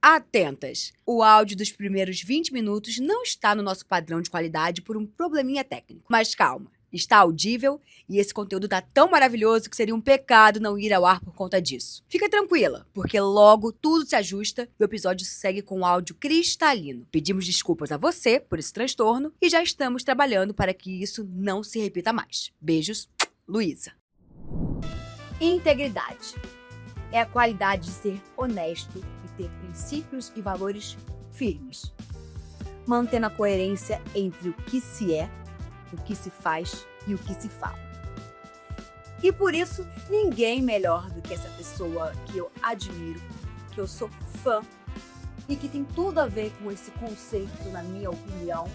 Atentas! O áudio dos primeiros 20 minutos não está no nosso padrão de qualidade por um probleminha técnico. Mas calma, está audível e esse conteúdo tá tão maravilhoso que seria um pecado não ir ao ar por conta disso. Fica tranquila, porque logo tudo se ajusta e o episódio segue com um áudio cristalino. Pedimos desculpas a você por esse transtorno e já estamos trabalhando para que isso não se repita mais. Beijos, Luísa. Integridade é a qualidade de ser honesto e ter princípios e valores firmes, mantendo a coerência entre o que se é, o que se faz e o que se fala. E por isso, ninguém melhor do que essa pessoa que eu admiro, que eu sou fã e que tem tudo a ver com esse conceito, na minha opinião,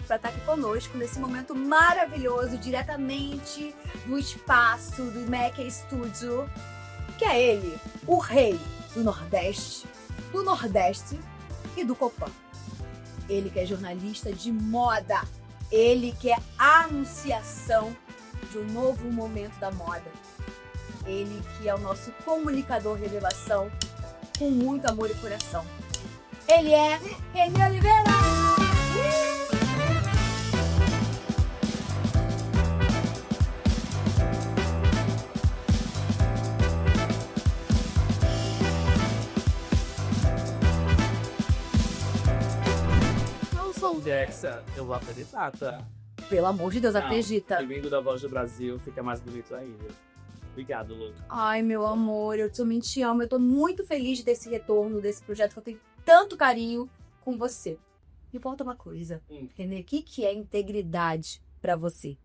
para estar aqui conosco nesse momento maravilhoso, diretamente do espaço do Maker Studio, que é ele, o rei do Nordeste e do Copan. Ele que é jornalista de moda, ele que é a anunciação de um novo momento da moda, ele que é o nosso comunicador revelação com muito amor e coração. Ele é Reni Oliveira! Dexa, eu vou acreditar, tá? Pelo amor de Deus, acredita. E vindo da Voz do Brasil, fica mais bonito ainda. Obrigado, Lu. Ai, meu amor, eu também te amo. Eu tô muito feliz desse retorno, desse projeto que eu tenho tanto carinho com você. Me conta uma coisa, Renê, o que é integridade pra você?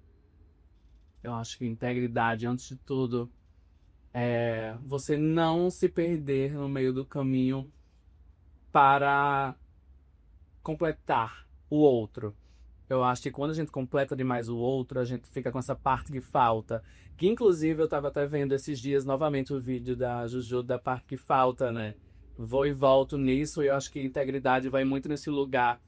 Eu acho que integridade, antes de tudo, é você não se perder no meio do caminho para completar o outro. Eu acho que quando a gente completa demais o outro, a gente fica com essa parte que falta. Que inclusive eu tava até vendo esses dias novamente o vídeo da Juju da parte que falta, né? Vou e volto nisso e eu acho que integridade vai muito nesse lugar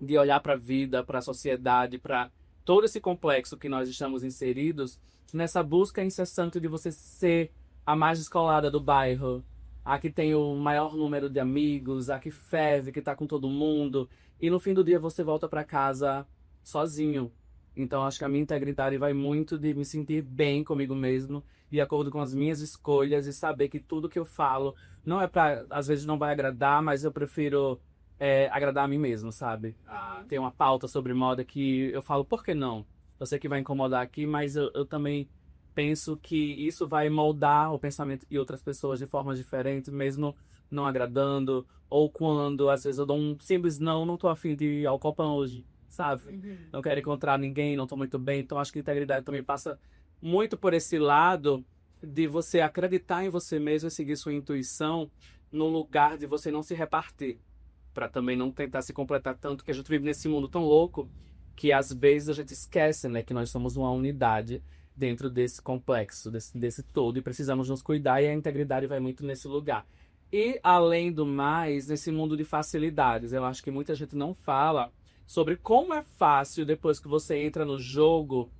de olhar para a vida, para a sociedade, para todo esse complexo que nós estamos inseridos, nessa busca incessante de você ser a mais descolada do bairro, a que tem o maior número de amigos, a que ferve, que tá com todo mundo. E no fim do dia você volta para casa sozinho. Então acho que a minha integridade vai muito de me sentir bem comigo mesmo, de acordo com as minhas escolhas e saber que tudo que eu falo não é pra... Às vezes não vai agradar, mas eu prefiro agradar a mim mesmo, sabe? Tem uma pauta sobre moda que eu falo, por que não? Eu sei que vai incomodar aqui, mas eu também penso que isso vai moldar o pensamento de outras pessoas de formas diferentes, mesmo não agradando, ou quando às vezes eu dou um simples não tô afim de ir ao Copan hoje, sabe? Não quero encontrar ninguém, não tô muito bem, então acho que integridade também passa muito por esse lado de você acreditar em você mesmo e seguir sua intuição no lugar de você não se repartir, para também não tentar se completar tanto, que a gente vive nesse mundo tão louco que às vezes a gente esquece, né, que nós somos uma unidade dentro desse complexo, desse todo, e precisamos nos cuidar, e a integridade vai muito nesse lugar. E, além do mais, nesse mundo de facilidades, eu acho que muita gente não fala sobre como é fácil, depois que você entra no jogo,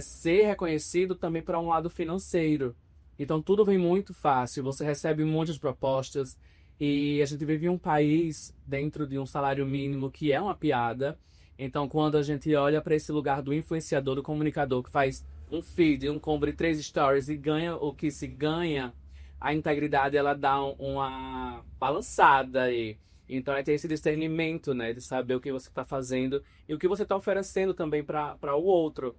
ser reconhecido também para um lado financeiro. Então, tudo vem muito fácil, você recebe muitas propostas, e a gente vive em um país dentro de um salário mínimo que é uma piada. Então, quando a gente olha para esse lugar do influenciador, do comunicador, que faz um feed, cobre 3 stories e ganha o que se ganha, a integridade, ela dá uma balançada aí. Então, tem esse discernimento, né, de saber o que você está fazendo e o que você está oferecendo também para o outro,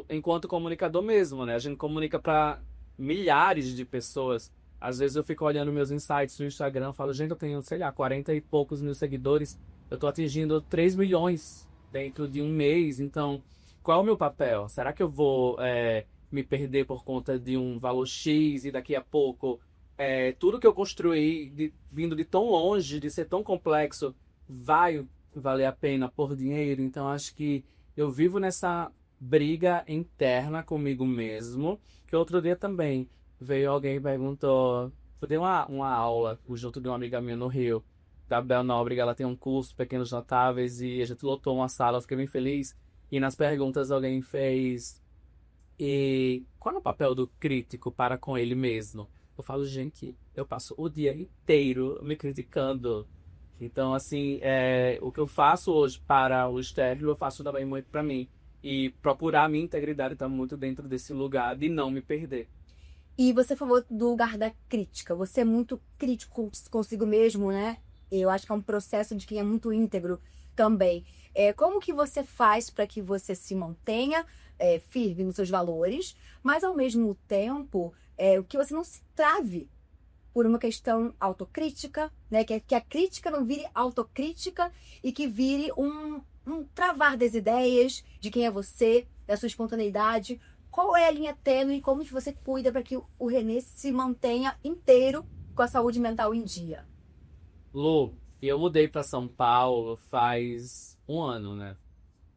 enquanto comunicador mesmo, né? A gente comunica para milhares de pessoas. Às vezes eu fico olhando meus insights no Instagram, falo, gente, eu tenho, sei lá, 40 e poucos mil seguidores, eu tô atingindo 3 milhões dentro de um mês, então qual é o meu papel? Será que eu vou me perder por conta de um valor X e daqui a pouco tudo que eu construí, vindo de tão longe, de ser tão complexo, vai valer a pena por dinheiro? Então acho que eu vivo nessa briga interna comigo mesmo, que outro dia também veio alguém e perguntou, eu dei uma aula junto de uma amiga minha no Rio, Gabriel Nóbrega, ela tem um curso, Pequenos Notáveis, e a gente lotou uma sala, eu fiquei bem feliz. E nas perguntas alguém fez, e qual é o papel do crítico para com ele mesmo? Eu falo, gente, eu passo o dia inteiro me criticando. Então, assim, o que eu faço hoje para o externo, eu faço também muito para mim. E procurar a minha integridade está muito dentro desse lugar de não me perder. E você falou do lugar da crítica. Você é muito crítico consigo mesmo, né? Eu acho que é um processo de quem é muito íntegro também. Como que você faz para que você se mantenha firme nos seus valores, mas ao mesmo tempo que você não se trave por uma questão autocrítica, né? Que a crítica não vire autocrítica e que vire um travar das ideias, de quem é você, da sua espontaneidade. Qual é a linha tênue e como que você cuida para que o Renê se mantenha inteiro com a saúde mental em dia? Lu, eu mudei para São Paulo faz um ano, né?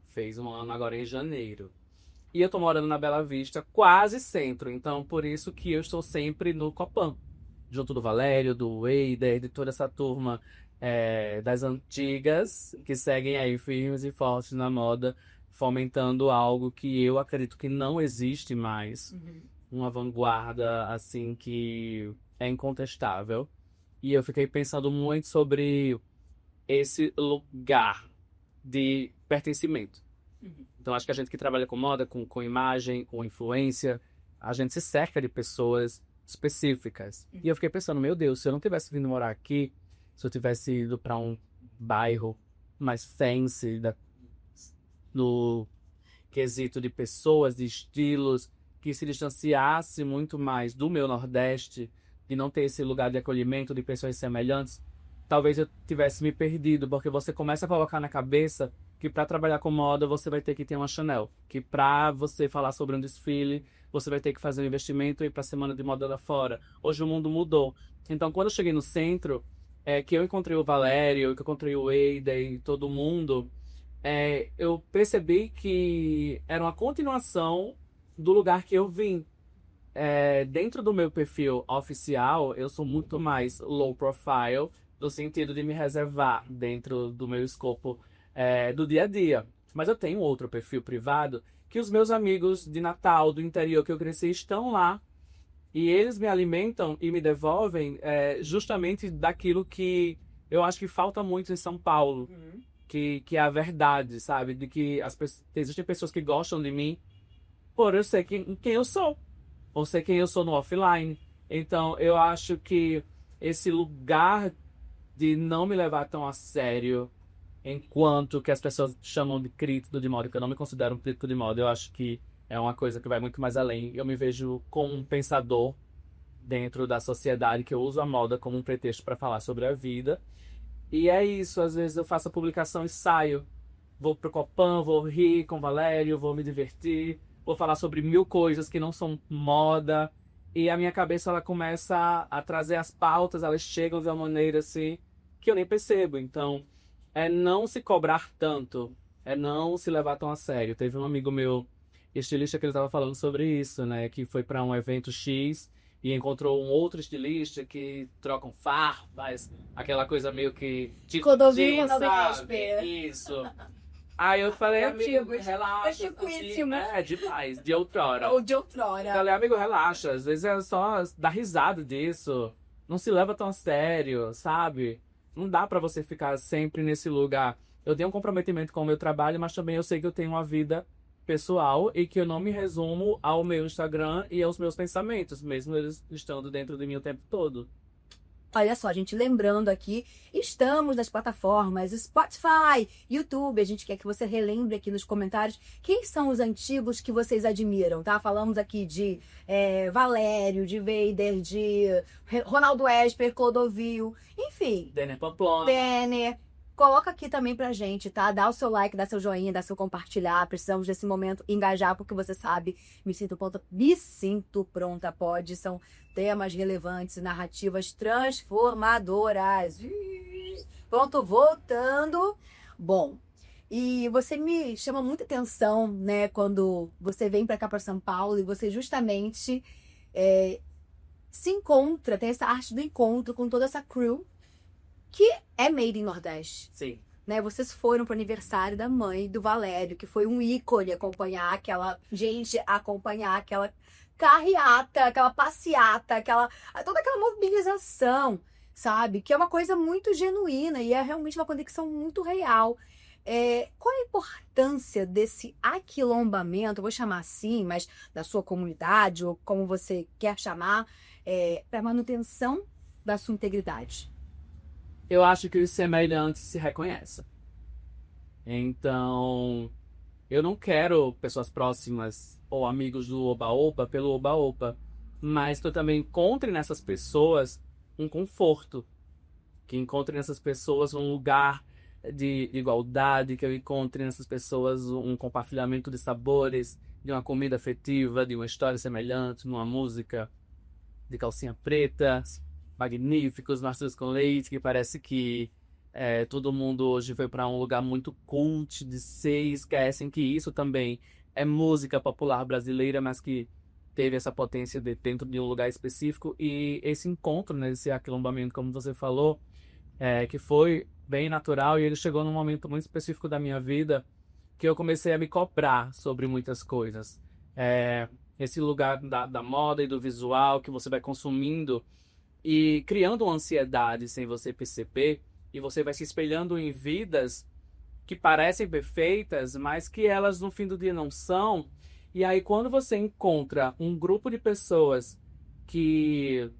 Fez um ano agora em janeiro. E eu tô morando na Bela Vista, quase centro. Então, por isso que eu estou sempre no Copan. Junto do Valério, do Eider, de toda essa turma das antigas, que seguem aí firmes e fortes na moda, fomentando algo que eu acredito que não existe mais. Uma vanguarda, assim, que é incontestável. E eu fiquei pensando muito sobre esse lugar de pertencimento. Então, acho que a gente que trabalha com moda, com imagem, com influência, a gente se cerca de pessoas específicas. E eu fiquei pensando, meu Deus, se eu não tivesse vindo morar aqui, se eu tivesse ido para um bairro mais fancy, no quesito de pessoas, de estilos, que se distanciasse muito mais do meu Nordeste, de não ter esse lugar de acolhimento de pessoas semelhantes, talvez eu tivesse me perdido, porque você começa a colocar na cabeça que para trabalhar com moda você vai ter que ter uma Chanel, que para você falar sobre um desfile você vai ter que fazer um investimento e ir para a semana de moda lá fora. Hoje o mundo mudou. Então, quando eu cheguei no centro, que eu encontrei o Valério, que eu encontrei o Eider e todo mundo, eu percebi que era uma continuação do lugar que eu vim. Dentro do meu perfil oficial, eu sou muito mais low profile, no sentido de me reservar dentro do meu escopo do dia a dia. Mas eu tenho outro perfil privado que os meus amigos de Natal, do interior que eu cresci, estão lá. E eles me alimentam e me devolvem justamente daquilo que eu acho que falta muito em São Paulo. Que é a verdade, sabe? De que existem pessoas que gostam de mim por eu sei quem eu sou. Ou sei quem eu sou no offline. Então, eu acho que esse lugar de não me levar tão a sério, enquanto que as pessoas chamam de crítico de moda, que eu não me considero um crítico de moda, eu acho que é uma coisa que vai muito mais além. Eu me vejo como um pensador dentro da sociedade, que eu uso a moda como um pretexto para falar sobre a vida. E é isso, às vezes eu faço a publicação e saio. Vou pro Copan, vou rir com o Valério, vou me divertir, vou falar sobre 1000 coisas que não são moda. E a minha cabeça, ela começa a trazer as pautas, elas chegam de uma maneira assim que eu nem percebo. Então, é não se cobrar tanto, é não se levar tão a sério. Teve um amigo meu, estilista, que ele estava falando sobre isso, né? Que foi para um evento X e encontrou um outro estilista que trocam farpas, aquela coisa meio que... Clodovil, sabe? Esper. Isso. Aí eu falei, amigo, Antigos. relaxa. Antiquíssimos. Demais, de outrora. Ou de outrora. Falei, amigo, relaxa. Às vezes é só dar risada disso. Não se leva tão a sério, sabe? Não dá pra você ficar sempre nesse lugar. Eu tenho um comprometimento com o meu trabalho, mas também eu sei que eu tenho uma vida pessoal e que eu não me resumo ao meu Instagram e aos meus pensamentos, mesmo eles estando dentro de mim o tempo todo. Olha só, gente, lembrando aqui, estamos nas plataformas Spotify, YouTube. A gente quer que você relembre aqui nos comentários quem são os antigos que vocês admiram, tá? Falamos aqui de Valério, de Vader, de Ronaldo Esper, Clodovil, enfim. Denner Pamplona. Denner. Coloca aqui também pra gente, tá? Dá o seu like, dá seu joinha, dá seu compartilhar. Precisamos desse momento engajar, porque você sabe, me sinto pronta, pode. São temas relevantes e narrativas transformadoras. Pronto, voltando. Bom, e você me chama muita atenção, né? Quando você vem pra cá, pra São Paulo, e você justamente se encontra, tem essa arte do encontro com toda essa crew, que é made in Nordeste. Sim. Né? Vocês foram pro aniversário da mãe do Valério, que foi um ícone acompanhar aquela carreata, aquela passeata, toda aquela mobilização, sabe? Que é uma coisa muito genuína e é realmente uma conexão muito real. Qual a importância desse aquilombamento, eu vou chamar assim, mas da sua comunidade, ou como você quer chamar, para a manutenção da sua integridade? Eu acho que os semelhantes se reconhecem. Então, eu não quero pessoas próximas ou amigos do Oba-Oba pelo Oba-Oba, mas que eu também encontre nessas pessoas um conforto, que encontre nessas pessoas um lugar de igualdade, que eu encontre nessas pessoas um compartilhamento de sabores, de uma comida afetiva, de uma história semelhante, numa música de calcinha preta, magníficos, maçãs com leite, que parece que todo mundo hoje foi para um lugar muito cult de ser e esquecem que isso também é música popular brasileira, mas que teve essa potência dentro de um lugar específico. E esse encontro, né, esse aquilombamento, como você falou, que foi bem natural e ele chegou num momento muito específico da minha vida que eu comecei a me cobrar sobre muitas coisas. Esse lugar da moda e do visual que você vai consumindo e criando uma ansiedade sem você perceber, e você vai se espelhando em vidas que parecem perfeitas, mas que elas no fim do dia não são. E aí quando você encontra um grupo de pessoas que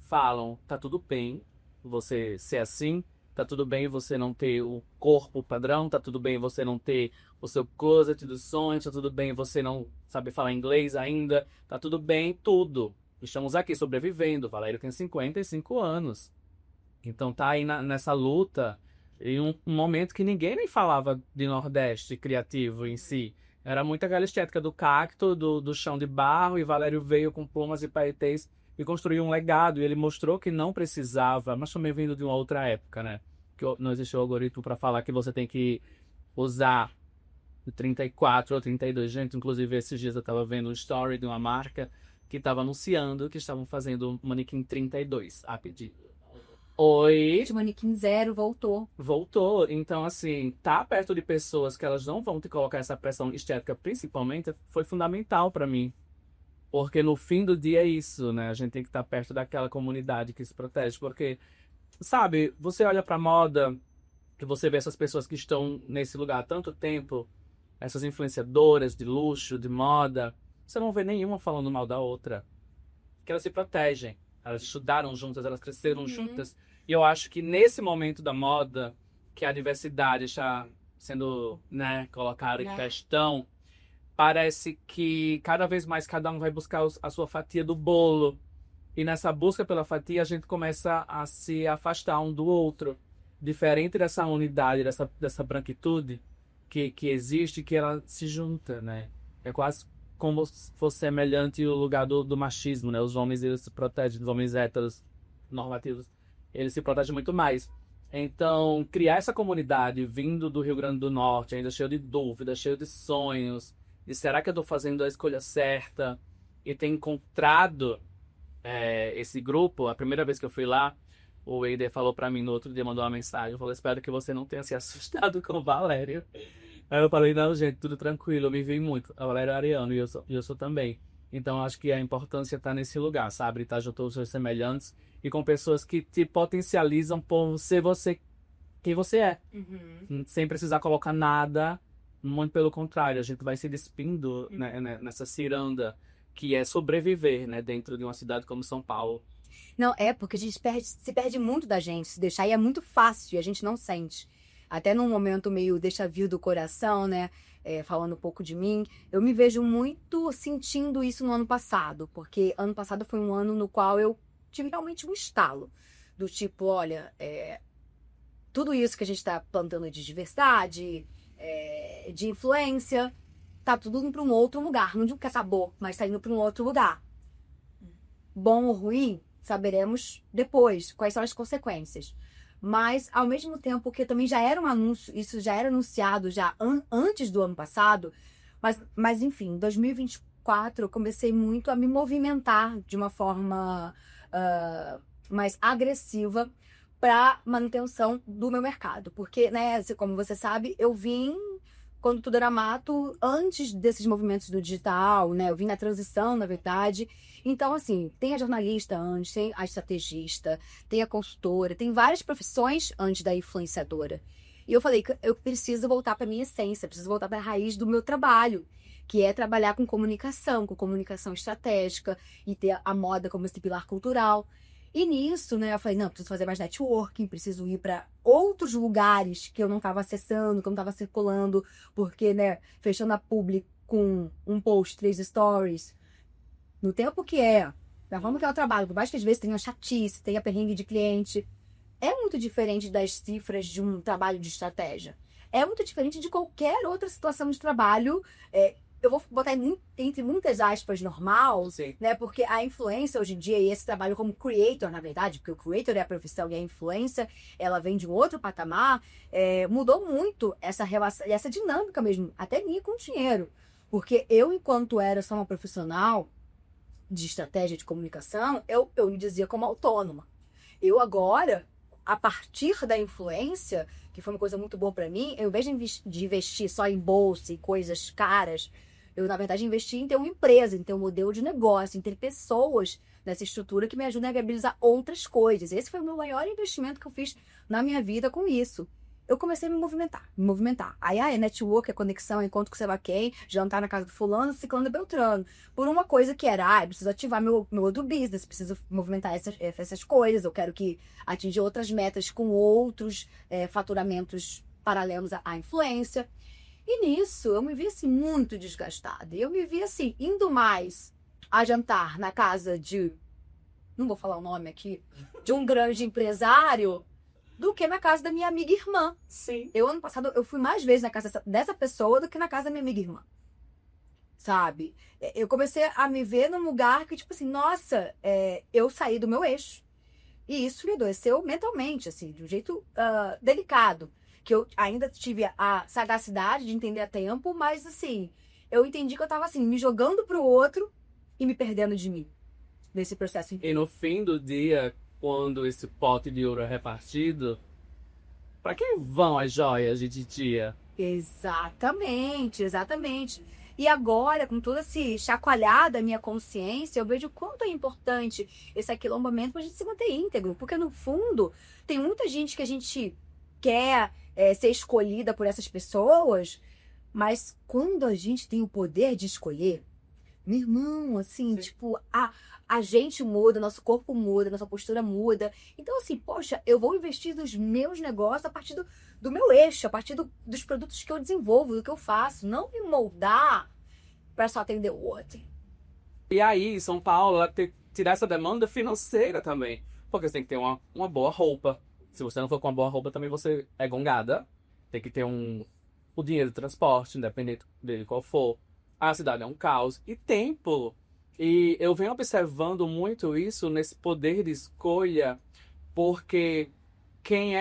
falam, tá tudo bem você ser assim, tá tudo bem você não ter o corpo padrão, tá tudo bem você não ter o seu closet dos sonhos, tá tudo bem você não saber falar inglês ainda, tá tudo bem tudo. Estamos aqui sobrevivendo. O Valério tem 55 anos. Então tá aí nessa luta em um momento que ninguém nem falava de Nordeste criativo em si. Era muito aquela estética do cacto, do chão de barro, e Valério veio com plumas e paetês e construiu um legado. E ele mostrou que não precisava, mas também vindo de uma outra época, né? Que não existia o algoritmo para falar que você tem que usar o 34 ou 32. Gente, inclusive esses dias eu tava vendo um story de uma marca que estava anunciando que estavam fazendo um manequim 32 a pedido. Oi? O manequim zero voltou. Voltou. Então, assim, tá perto de pessoas que elas não vão te colocar essa pressão estética, principalmente, foi fundamental para mim. Porque no fim do dia é isso, né? A gente tem que estar perto daquela comunidade que se protege. Porque, sabe, você olha pra moda, que você vê essas pessoas que estão nesse lugar há tanto tempo, essas influenciadoras de luxo, de moda, você não vê nenhuma falando mal da outra. Que elas se protegem. Elas estudaram juntas, elas cresceram juntas. E eu acho que nesse momento da moda, que a diversidade está sendo, né, colocada em questão, parece que cada vez mais cada um vai buscar a sua fatia do bolo. E nessa busca pela fatia, a gente começa a se afastar um do outro. Diferente dessa unidade, dessa branquitude que existe, que ela se junta, né? É quase como se fosse semelhante o lugar do machismo, né? Os homens, eles se protegem, os homens héteros normativos, eles se protegem muito mais. Então, criar essa comunidade vindo do Rio Grande do Norte, ainda cheio de dúvidas, cheio de sonhos, e será que eu estou fazendo a escolha certa? E ter encontrado esse grupo, a primeira vez que eu fui lá, o Eider falou para mim no outro dia, mandou uma mensagem, falou, espero que você não tenha se assustado com o Valério. Aí eu falei, não, gente, tudo tranquilo, eu me vi muito. A Valéria é ariano e eu sou também. Então acho que a importância está nesse lugar, sabe? Estar junto aos seus semelhantes e com pessoas que te potencializam por ser você quem você é. Sem precisar colocar nada, muito pelo contrário, a gente vai se despindo nessa ciranda que é sobreviver, né? Dentro de uma cidade como São Paulo. Não, porque a gente se perde muito da gente, se deixar, e é muito fácil, e a gente não sente. Até num momento meio deixa vir do coração, né? Falando um pouco de mim, eu me vejo muito sentindo isso no ano passado, porque ano passado foi um ano no qual eu tive realmente um estalo, do tipo, olha, tudo isso que a gente está plantando de diversidade, de influência, tá tudo indo para um outro lugar. Não digo que é sabor, mas tá indo para um outro lugar. Bom ou ruim, saberemos depois quais são as consequências. Mas, ao mesmo tempo que também já era um anúncio, isso já era anunciado já antes do ano passado, mas enfim, em 2024 eu comecei muito a me movimentar de uma forma mais agressiva para manutenção do meu mercado. Porque, né, como você sabe, eu vim quando tudo era mato, antes desses movimentos do digital, né? Eu vim na transição, na verdade. Então, assim, tem a jornalista antes, tem a estrategista, tem a consultora, tem várias profissões antes da influenciadora. E eu falei que eu preciso voltar para minha essência, preciso voltar para a raiz do meu trabalho, que é trabalhar com comunicação estratégica e ter a moda como esse pilar cultural. E nisso, né, eu falei, não, preciso fazer mais networking, preciso ir para outros lugares que eu não estava acessando, que eu não estava circulando, porque, né, fechando a publi com um post, 3 stories, no tempo que é, da forma que é o trabalho, por mais que às vezes tenha chatice, tenha perrengue de cliente, é muito diferente das cifras de um trabalho de estratégia. É muito diferente de qualquer outra situação de trabalho, eu vou botar entre muitas aspas normal, Sim. né? Porque a influência hoje em dia, e esse trabalho como creator, na verdade, porque o creator é a profissão e a influência, ela vem de um outro patamar, mudou muito essa relação, essa dinâmica mesmo, até minha com o dinheiro. Porque eu, enquanto era só uma profissional de estratégia de comunicação, eu me dizia como autônoma. Eu agora, a partir da influência, que foi uma coisa muito boa para mim, eu, ao invés de investir só em bolsa e coisas caras, eu, na verdade, investi em ter uma empresa, em ter um modelo de negócio, em ter pessoas nessa estrutura que me ajudem a viabilizar outras coisas. Esse foi o meu maior investimento que eu fiz na minha vida com isso. Eu comecei a me movimentar. Aí, é network, é conexão, encontro com sei lá quem, jantar na casa do fulano, ciclano e beltrano. Por uma coisa que era, eu preciso ativar meu outro business, preciso movimentar essas coisas, eu quero que atingir outras metas com outros faturamentos paralelos à influência. E nisso, eu me vi assim, muito desgastada. Eu me vi assim, indo mais a jantar na casa de, não vou falar o nome aqui, de um grande empresário, do que na casa da minha amiga irmã. Sim. Ano passado, eu fui mais vezes na casa dessa pessoa do que na casa da minha amiga irmã. Sabe? Eu comecei a me ver num lugar que, tipo assim, nossa, eu saí do meu eixo. E isso me adoeceu mentalmente, assim, de um jeito delicado. Que eu ainda tive a sagacidade de entender a tempo, mas, assim, eu entendi que eu tava, assim, me jogando pro outro e me perdendo de mim. Nesse processo inteiro. E no fim do dia, quando esse pote de ouro é repartido, para quem vão as joias de titia? Exatamente. E agora, com toda essa chacoalhada da minha consciência, eu vejo o quanto é importante esse aquilombamento pra gente se manter íntegro. Porque, no fundo, tem muita gente que a gente quer ser escolhida por essas pessoas, mas quando a gente tem o poder de escolher, meu irmão, assim, Sim. tipo, a gente muda, nosso corpo muda, nossa postura muda. Então, assim, poxa, eu vou investir nos meus negócios a partir do meu eixo, a partir dos produtos que eu desenvolvo, do que eu faço. Não me moldar para só atender o outro. E aí, São Paulo, ela tem que tirar essa demanda financeira também. Porque você tem que ter uma boa roupa. Se você não for com uma boa roupa, também você é gongada. Tem que ter o dinheiro do transporte, independente dele qual for. A cidade é um caos. E tempo. E eu venho observando muito isso nesse poder de escolha, porque quem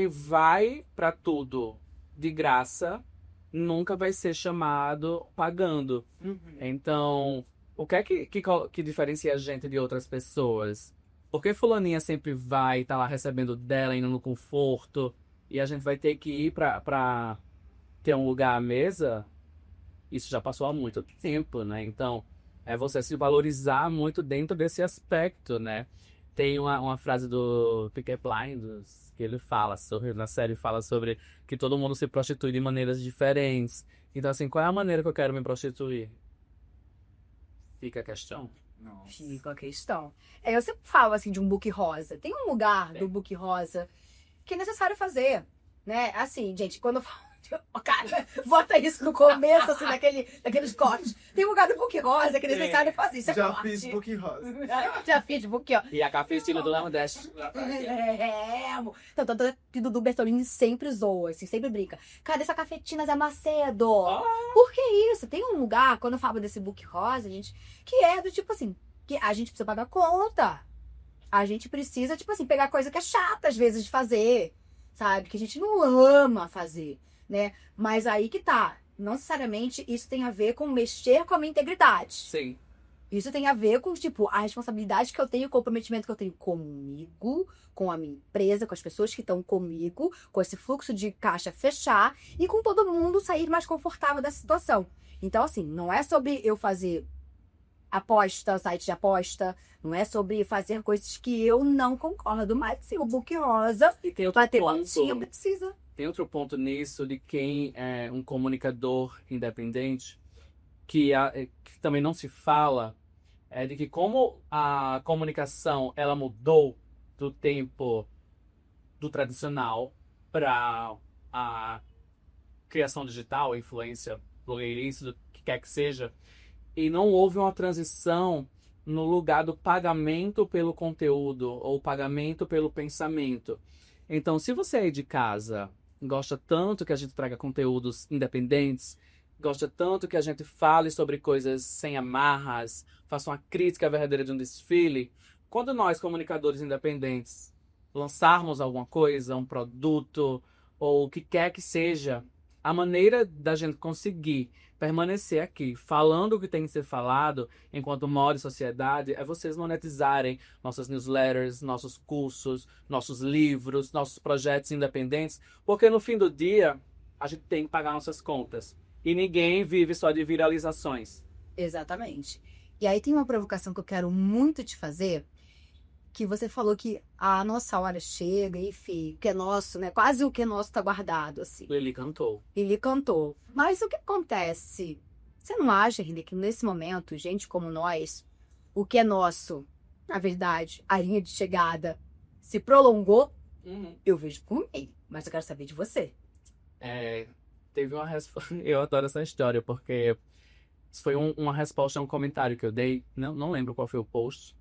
vai para tudo de graça nunca vai ser chamado pagando. Então, o que é que diferencia a gente de outras pessoas? Por que fulaninha sempre vai estar lá recebendo dela, indo no conforto, e a gente vai ter que ir pra ter um lugar à mesa? Isso já passou há muito tempo, né? Então, é você se valorizar muito dentro desse aspecto, né? Tem uma frase do Peaky Blinders que ele fala sobre, na série fala sobre que todo mundo se prostitui de maneiras diferentes. Então, assim, qual é a maneira que eu quero me prostituir? Fica a questão. Não. Fica a questão. Eu sempre falo, assim, de um book rosa. Tem um lugar do book rosa que é necessário fazer, né? Assim, gente, quando eu falo... Cara, bota isso no começo, assim, daqueles cortes. Tem um lugar do book rosa que é necessário fazer. Isso é Já corte. fiz book rosa. Já fiz book, ó. E a café estilo do Nordeste. Amor. Então, Dudu Bertolini sempre zoa, assim, sempre brinca. Cadê essa cafetina Zé Macedo? Por que isso? Tem um lugar, quando eu falo desse book rosa, gente, que é do tipo assim, que a gente precisa pagar conta. A gente precisa, tipo assim, pegar coisa que é chata às vezes de fazer, sabe? Que a gente não ama fazer, né? Mas aí que tá. Não necessariamente isso tem a ver com mexer com a minha integridade. Sim. Isso tem a ver com, tipo, a responsabilidade que eu tenho, o comprometimento que eu tenho comigo, com a minha empresa, com as pessoas que estão comigo, com esse fluxo de caixa fechar e com todo mundo sair mais confortável dessa situação. Então, assim, não é sobre eu fazer aposta, site de aposta, não é sobre fazer coisas que eu não concordo, mas sim, o book rosa, E tem pra ter lanchinho, precisa. Tem outro ponto nisso de quem é um comunicador independente, que também não se fala, é de que como a comunicação ela mudou do tempo do tradicional para a criação digital, influência, blogueirice, do que quer que seja, e não houve uma transição no lugar do pagamento pelo conteúdo ou pagamento pelo pensamento. Então, se você aí de casa gosta tanto que a gente traga conteúdos independentes, gosta tanto que a gente fale sobre coisas sem amarras, faça uma crítica verdadeira de um desfile, quando nós, comunicadores independentes, lançarmos alguma coisa, um produto ou o que quer que seja, a maneira da gente conseguir permanecer aqui, falando o que tem que ser falado, enquanto mora em sociedade, é vocês monetizarem nossas newsletters, nossos cursos, nossos livros, nossos projetos independentes, porque no fim do dia, a gente tem que pagar nossas contas. E ninguém vive só de viralizações. Exatamente. E aí tem uma provocação que eu quero muito te fazer, que você falou que a nossa hora chega, enfim, o que é nosso, né? Quase o que é nosso tá guardado, assim. Ele cantou. Ele cantou. Mas o que acontece? Você não acha, Rinde, que nesse momento, gente como nós, o que é nosso, na verdade, a linha de chegada, se prolongou? Eu vejo por mim, mas eu quero saber de você. Teve uma resposta. Eu adoro essa história, porque isso foi uma resposta a um comentário que eu dei. Não lembro qual foi o post,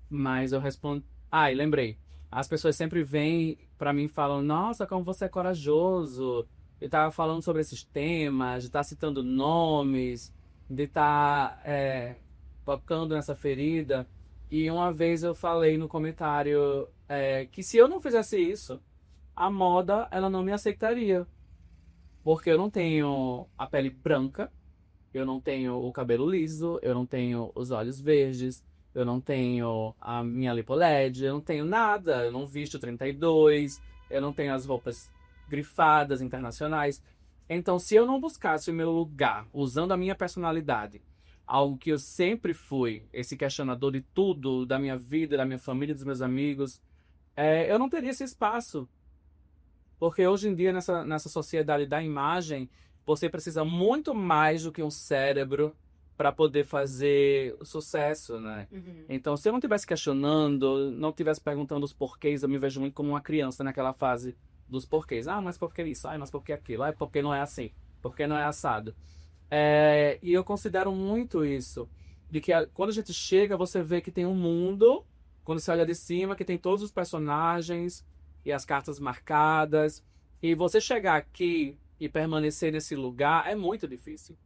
mas eu respondo. Ah, e lembrei. As pessoas sempre vêm pra mim e falam: Nossa, como você é corajoso. E tá falando sobre esses temas, de estar citando nomes, de estar tocando nessa ferida. E uma vez eu falei no comentário que se eu não fizesse isso, a moda ela não me aceitaria. Porque eu não tenho a pele branca, eu não tenho o cabelo liso, eu não tenho os olhos verdes, eu não tenho a minha lipo LED, eu não tenho nada, eu não visto 32, eu não tenho as roupas grifadas internacionais. Então, se eu não buscasse o meu lugar, usando a minha personalidade, algo que eu sempre fui, esse questionador de tudo, da minha vida, da minha família, dos meus amigos, eu não teria esse espaço. Porque hoje em dia, nessa sociedade da imagem, você precisa muito mais do que um cérebro para poder fazer sucesso, né? Então, se eu não estivesse questionando, não estivesse perguntando os porquês, eu me vejo muito como uma criança naquela fase dos porquês. Ah, mas por que isso? Ah, mas por que aquilo? Ah, porque não é assim? Porque não é assado? E eu considero muito isso. De que quando a gente chega, você vê que tem um mundo, quando você olha de cima, que tem todos os personagens e as cartas marcadas. E você chegar aqui e permanecer nesse lugar é muito difícil.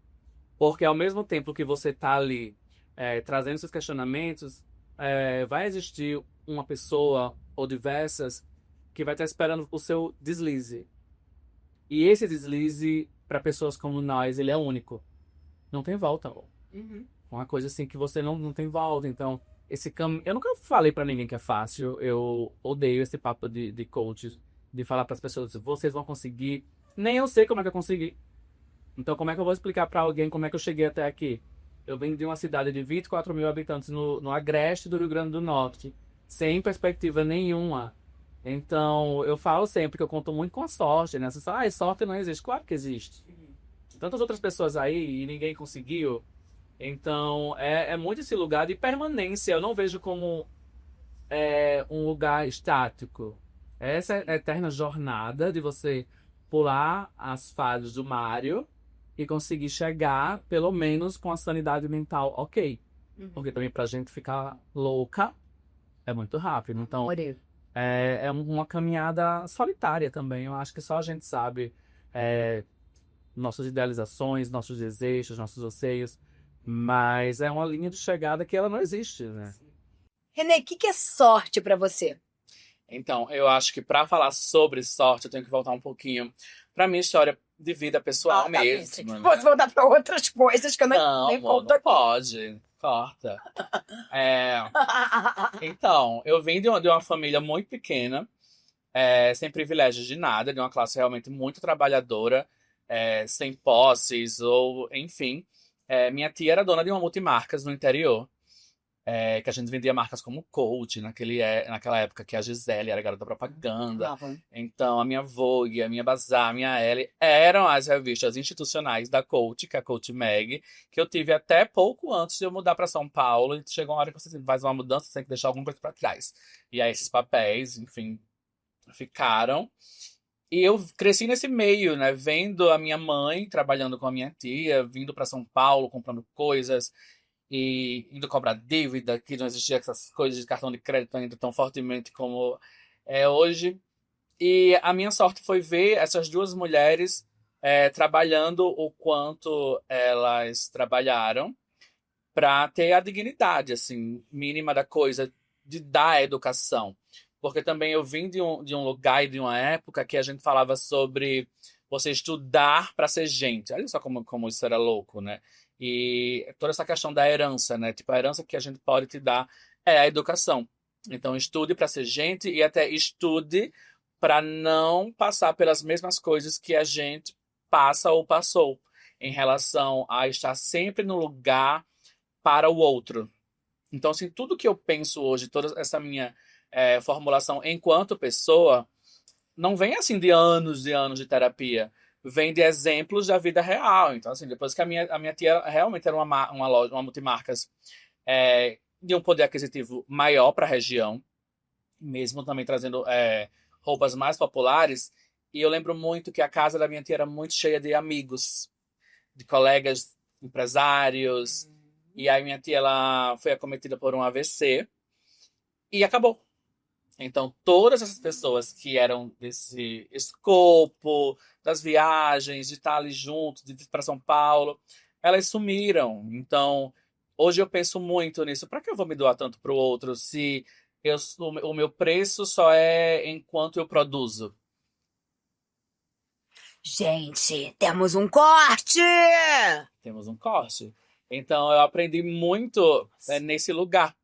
Porque ao mesmo tempo que você está ali trazendo seus questionamentos, vai existir uma pessoa ou diversas que vai estar esperando o seu deslize. E esse deslize, para pessoas como nós, ele é único. Não tem volta. Uma coisa assim que você não tem volta. Então, esse caminho... Eu nunca falei para ninguém que é fácil. Eu odeio esse papo de coaches, de falar para as pessoas, vocês vão conseguir. Nem eu sei como é que eu consegui. Então, como é que eu vou explicar para alguém como é que eu cheguei até aqui? Eu venho de uma cidade de 24 mil habitantes no agreste do Rio Grande do Norte, sem perspectiva nenhuma. Então, eu falo sempre que eu conto muito com a sorte, né? Você fala, sorte não existe. Claro que existe. Tantas outras pessoas aí e ninguém conseguiu. Então, é muito esse lugar de permanência. Eu não vejo como um lugar estático. Essa é a eterna jornada de você pular as fases do Mario e conseguir chegar, pelo menos, com a sanidade mental ok. Porque também pra gente ficar louca é muito rápido. Então, é uma caminhada solitária também. Eu acho que só a gente sabe nossas idealizações, nossos desejos, nossos anseios. Mas é uma linha de chegada que ela não existe, né? Renê, o que é sorte pra você? Então, eu acho que para falar sobre sorte, eu tenho que voltar um pouquinho para minha história de vida pessoal mesmo. Né? Posso voltar para outras coisas que eu não nem conto não pode. Corta. Então, eu vim de uma família muito pequena, sem privilégios de nada, de uma classe realmente muito trabalhadora, sem posses, ou enfim. Minha tia era dona de uma multimarcas no interior, que a gente vendia marcas como Coach, naquela época que a Gisele era garota propaganda. Então, a minha Vogue, a minha Bazar, a minha Elle eram as revistas institucionais da Coach, que é a Coach Mag, que eu tive até pouco antes de eu mudar para São Paulo. E chegou uma hora que você faz uma mudança, você tem que deixar alguma coisa para trás. E aí, esses papéis, enfim, ficaram. E eu cresci nesse meio, né? Vendo a minha mãe trabalhando com a minha tia, vindo para São Paulo, comprando coisas e indo cobrar dívida, que não existia essas coisas de cartão de crédito ainda tão fortemente como é hoje. E a minha sorte foi ver essas duas mulheres trabalhando o quanto elas trabalharam para ter a dignidade, assim, mínima da coisa de dar a educação. Porque também eu vim de um lugar e de uma época que a gente falava sobre você estudar para ser gente. Olha só como isso era louco, né? E toda essa questão da herança, né? Tipo, a herança que a gente pode te dar é a educação. Então, estude para ser gente e até estude para não passar pelas mesmas coisas que a gente passa ou passou em relação a estar sempre no lugar para o outro. Então, assim, tudo que eu penso hoje, toda essa minha formulação enquanto pessoa, não vem assim de anos e anos de terapia. Vem de exemplos da vida real. Então, assim, depois que a minha tia realmente era uma loja, uma multimarcas de um poder aquisitivo maior para a região, mesmo também trazendo roupas mais populares. E eu lembro muito que a casa da minha tia era muito cheia de amigos, de colegas empresários. E aí minha tia ela foi acometida por um AVC e acabou. Então, todas essas pessoas que eram desse escopo, das viagens, de estar ali junto, de ir para São Paulo, elas sumiram. Então, hoje eu penso muito nisso. Para que eu vou me doar tanto para o outro se o meu preço só é enquanto eu produzo? Gente, temos um corte! Temos um corte. Então, eu aprendi muito nesse lugar.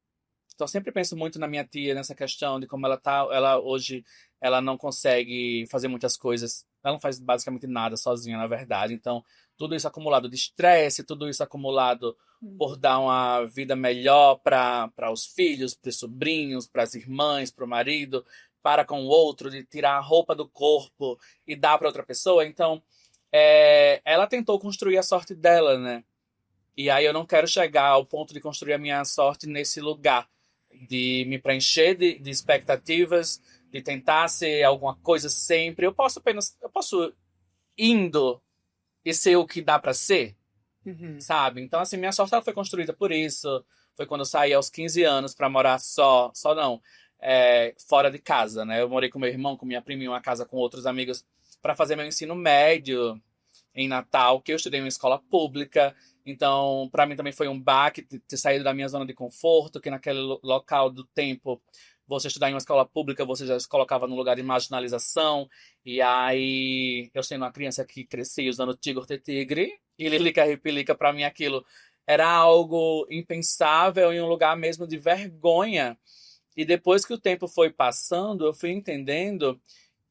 Então, eu sempre penso muito na minha tia, nessa questão de como ela tá. Ela hoje, ela não consegue fazer muitas coisas. Ela não faz basicamente nada sozinha, na verdade. Então, tudo isso acumulado de estresse, tudo isso acumulado por dar uma vida melhor para os filhos, para os sobrinhos, para as irmãs, para o marido, para com o outro, de tirar a roupa do corpo e dar para outra pessoa. Então, ela tentou construir a sorte dela, né? E aí eu não quero chegar ao ponto de construir a minha sorte nesse lugar, de me preencher de expectativas, de tentar ser alguma coisa sempre. Eu posso indo e ser o que dá para ser, sabe? Então, assim, minha sorte ela foi construída por isso. Foi quando eu saí aos 15 anos para morar só não, fora de casa, né? Eu morei com meu irmão, com minha prima em uma casa com outros amigos para fazer meu ensino médio em Natal, que eu estudei em uma escola pública. Então, para mim também foi um baque ter saído da minha zona de conforto, que naquele local do tempo, você estudar em uma escola pública, você já se colocava num lugar de marginalização. E aí, eu sendo uma criança que cresci usando Tigre Tigre e Lilica Ripilica, para mim aquilo era algo impensável em um lugar mesmo de vergonha. E depois que o tempo foi passando, eu fui entendendo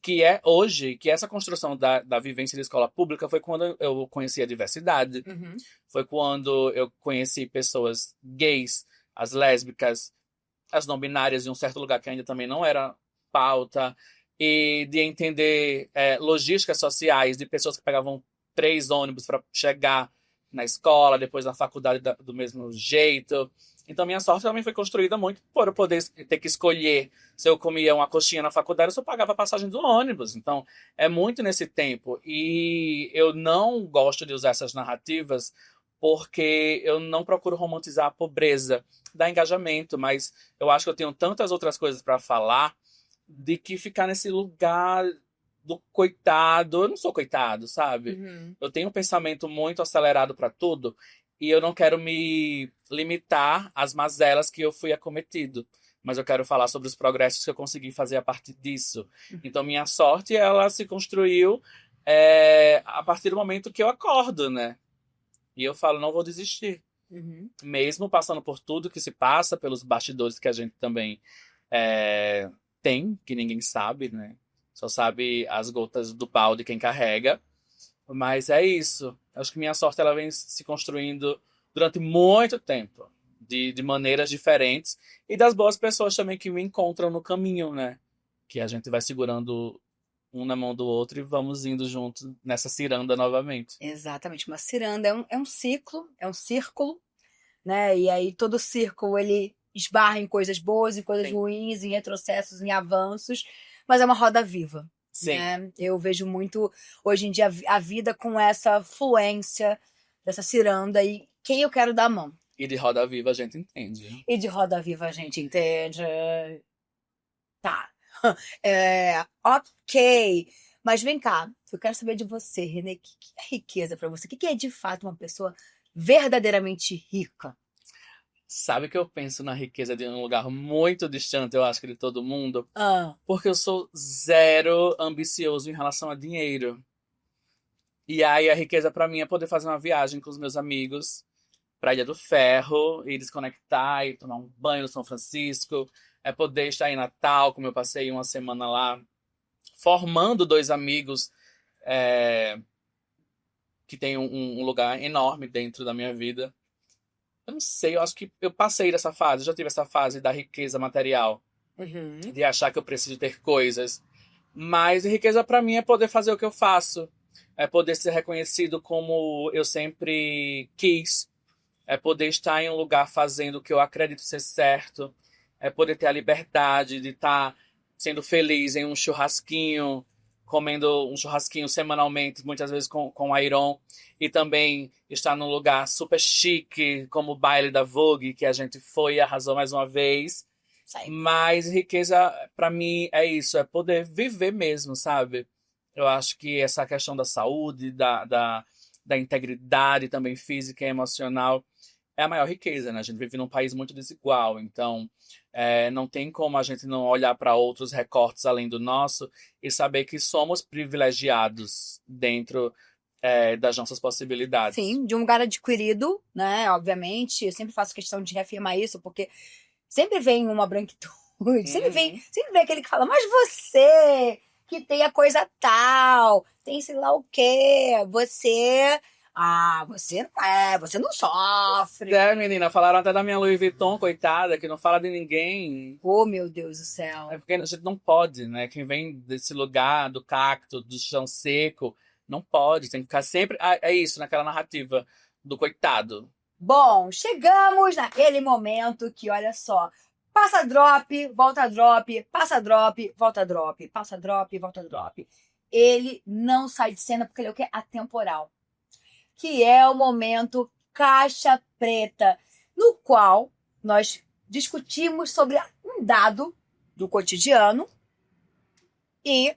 que hoje, que essa construção da vivência de escola pública foi quando eu conheci a diversidade, foi quando eu conheci pessoas gays, as lésbicas, as não binárias, de um certo lugar que ainda também não era pauta, e de entender logísticas sociais de pessoas que pegavam 3 ônibus para chegar na escola, depois na faculdade do mesmo jeito. Então, minha sorte também foi construída muito por eu poder ter que escolher se eu comia uma coxinha na faculdade ou se eu pagava a passagem do ônibus. Então, é muito nesse tempo. E eu não gosto de usar essas narrativas porque eu não procuro romantizar a pobreza, dar engajamento, mas eu acho que eu tenho tantas outras coisas para falar de que ficar nesse lugar do coitado. Eu não sou coitado, sabe? Eu tenho um pensamento muito acelerado para tudo. E eu não quero me limitar às mazelas que eu fui acometido. Mas eu quero falar sobre os progressos que eu consegui fazer a partir disso. Então, minha sorte, ela se construiu a partir do momento que eu acordo, né? E eu falo, não vou desistir. Mesmo passando por tudo que se passa, pelos bastidores que a gente também tem, que ninguém sabe, né? Só sabe as gotas do balde quem carrega. Mas é isso. Acho que minha sorte ela vem se construindo durante muito tempo, de maneiras diferentes, e das boas pessoas também que me encontram no caminho, né? Que a gente vai segurando um na mão do outro e vamos indo juntos nessa ciranda novamente. Exatamente, uma ciranda é um ciclo, é um círculo, né? E aí todo círculo ele esbarra em coisas boas, em coisas Sim. ruins, em retrocessos, em avanços, mas é uma roda viva. Sim. Né? Eu vejo muito hoje em dia a vida com essa fluência dessa ciranda e quem eu quero dar a mão. E de roda viva a gente entende. E de roda viva a gente entende. Tá. Ok. Mas vem cá, eu quero saber de você, Renê. O que é riqueza pra você? O que é de fato uma pessoa verdadeiramente rica? Sabe que eu penso na riqueza de um lugar muito distante, eu acho que de todo mundo? Ah, Porque eu sou zero ambicioso em relação a dinheiro. E aí a riqueza pra mim é poder fazer uma viagem com os meus amigos pra Ilha do Ferro e desconectar e tomar um banho no São Francisco. É poder estar em Natal, como eu passei uma semana lá, formando dois amigos que tem um lugar enorme dentro da minha vida. Eu não sei, eu acho que eu passei dessa fase, já tive essa fase da riqueza material, de achar que eu preciso ter coisas. Mas riqueza pra mim é poder fazer o que eu faço, é poder ser reconhecido como eu sempre quis, é poder estar em um lugar fazendo o que eu acredito ser certo, é poder ter a liberdade de estar sendo feliz em um churrasquinho, comendo um churrasquinho semanalmente, muitas vezes com a Iron, e também estar num lugar super chique, como o baile da Vogue, que a gente foi e arrasou mais uma vez. Sai. Mas riqueza, pra mim, é isso, é poder viver mesmo, sabe? Eu acho que essa questão da saúde, da integridade também física e emocional, é a maior riqueza, né? A gente vive num país muito desigual, então não tem como a gente não olhar para outros recortes além do nosso e saber que somos privilegiados dentro das nossas possibilidades. Sim, de um lugar adquirido, né? Obviamente, eu sempre faço questão de reafirmar isso, porque sempre vem uma branquitude, sempre vem aquele que fala, mas você que tem a coisa tal, tem sei lá o quê, você não sofre. Menina, falaram até da minha Louis Vuitton, coitada, que não fala de ninguém. Oh, meu Deus do céu. É porque a gente não pode, né? Quem vem desse lugar, do cacto, do chão seco, não pode, tem que ficar sempre. É isso, naquela narrativa do coitado. Bom, chegamos naquele momento que, olha só, passa drop, volta drop, passa drop, volta drop, passa drop, volta drop. Ele não sai de cena porque ele é o quê? Atemporal. Que é o momento caixa preta, no qual nós discutimos sobre um dado do cotidiano e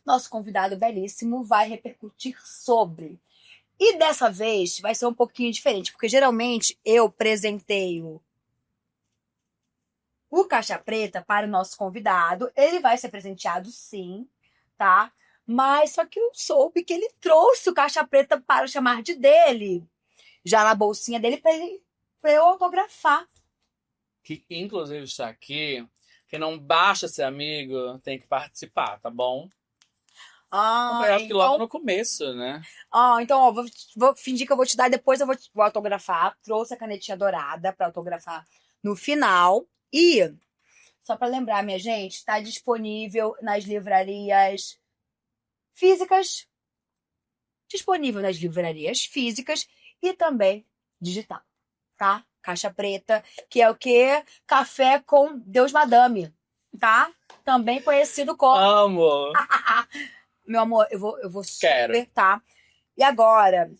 nosso convidado belíssimo vai repercutir sobre. E dessa vez vai ser um pouquinho diferente, porque geralmente eu presenteio o caixa preta para o nosso convidado. Ele vai ser presenteado sim, tá? Mas só que eu soube que ele trouxe o caixa preta para chamar de dele, já na bolsinha dele, para eu autografar. Que inclusive está aqui, que não basta ser amigo, tem que participar, tá bom? Eu acho que logo no começo, né? Então, ó, vou fingir que eu vou te dar, depois eu vou autografar. Trouxe a canetinha dourada para autografar no final. E, só para lembrar, minha gente, está disponível nas livrarias físicas. Disponível nas livrarias físicas e também digital, tá? Caixa preta, que é o quê? Café com Deus Madame, tá? Também conhecido como... Amo! Meu amor, eu vou Quero. super, tá? E agora,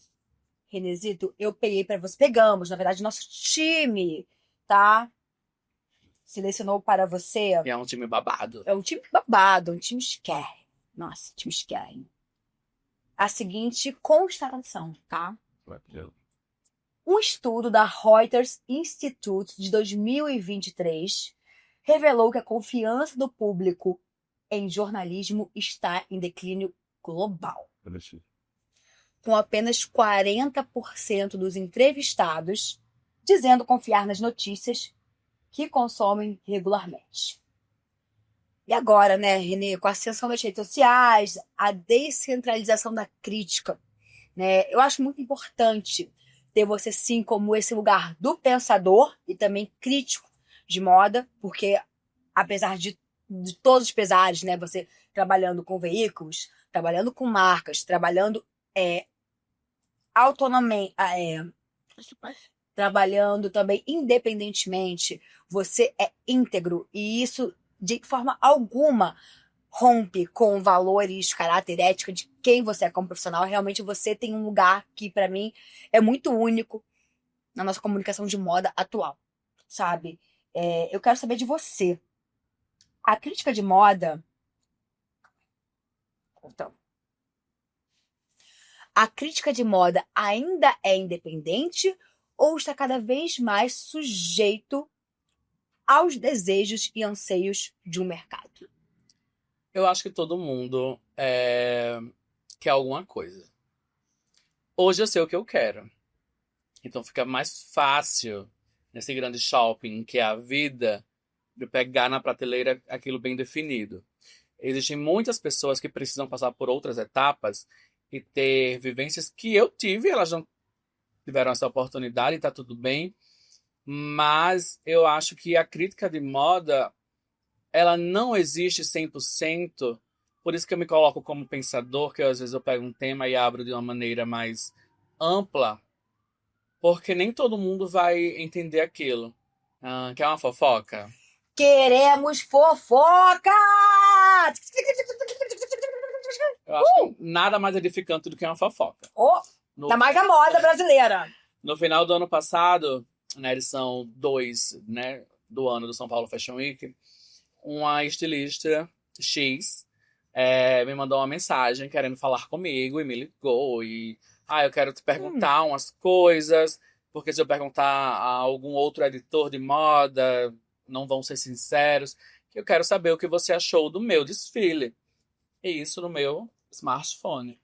Renezito, eu peguei pra você. Pegamos, na verdade, nosso time, tá? Selecionou para você. E é um time babado. É um time babado, um time scare. Nossa, time scare. A seguinte constatação, tá? Um estudo da Reuters Institute de 2023 revelou que a confiança do público em jornalismo está em declínio global. Com apenas 40% dos entrevistados dizendo confiar nas notícias que consomem regularmente. E agora, né, Renê, com a ascensão das redes sociais, a descentralização da crítica, né, eu acho muito importante ter você, sim, como esse lugar do pensador e também crítico de moda, porque apesar de todos os pesares, né, você trabalhando com veículos, trabalhando com marcas, trabalhando autonomamente, trabalhando também independentemente, você é íntegro e isso de forma alguma rompe com valores, caráter, ética de quem você é como profissional. Realmente você tem um lugar que para mim é muito único na nossa comunicação de moda atual, sabe? Eu quero saber de você. A crítica de moda, então, a crítica de moda ainda é independente ou está cada vez mais sujeito aos desejos e anseios de um mercado? Eu acho que todo mundo quer alguma coisa. Hoje eu sei o que eu quero. Então fica mais fácil nesse grande shopping que é a vida de pegar na prateleira aquilo bem definido. Existem muitas pessoas que precisam passar por outras etapas e ter vivências que eu tive, elas não tiveram essa oportunidade e tá tudo bem. Mas eu acho que a crítica de moda, ela não existe 100%. Por isso que eu me coloco como pensador, que às vezes eu pego um tema e abro de uma maneira mais ampla, porque nem todo mundo vai entender aquilo. Que é uma fofoca. Queremos fofoca! Eu acho que nada mais edificante do que uma fofoca. Ainda mais da moda brasileira. No final do ano passado, na edição 2, né, do ano do São Paulo Fashion Week, uma estilista X me mandou uma mensagem querendo falar comigo e me ligou e eu quero te perguntar umas coisas, porque se eu perguntar a algum outro editor de moda, não vão ser sinceros, que eu quero saber o que você achou do meu desfile. E isso no meu smartphone.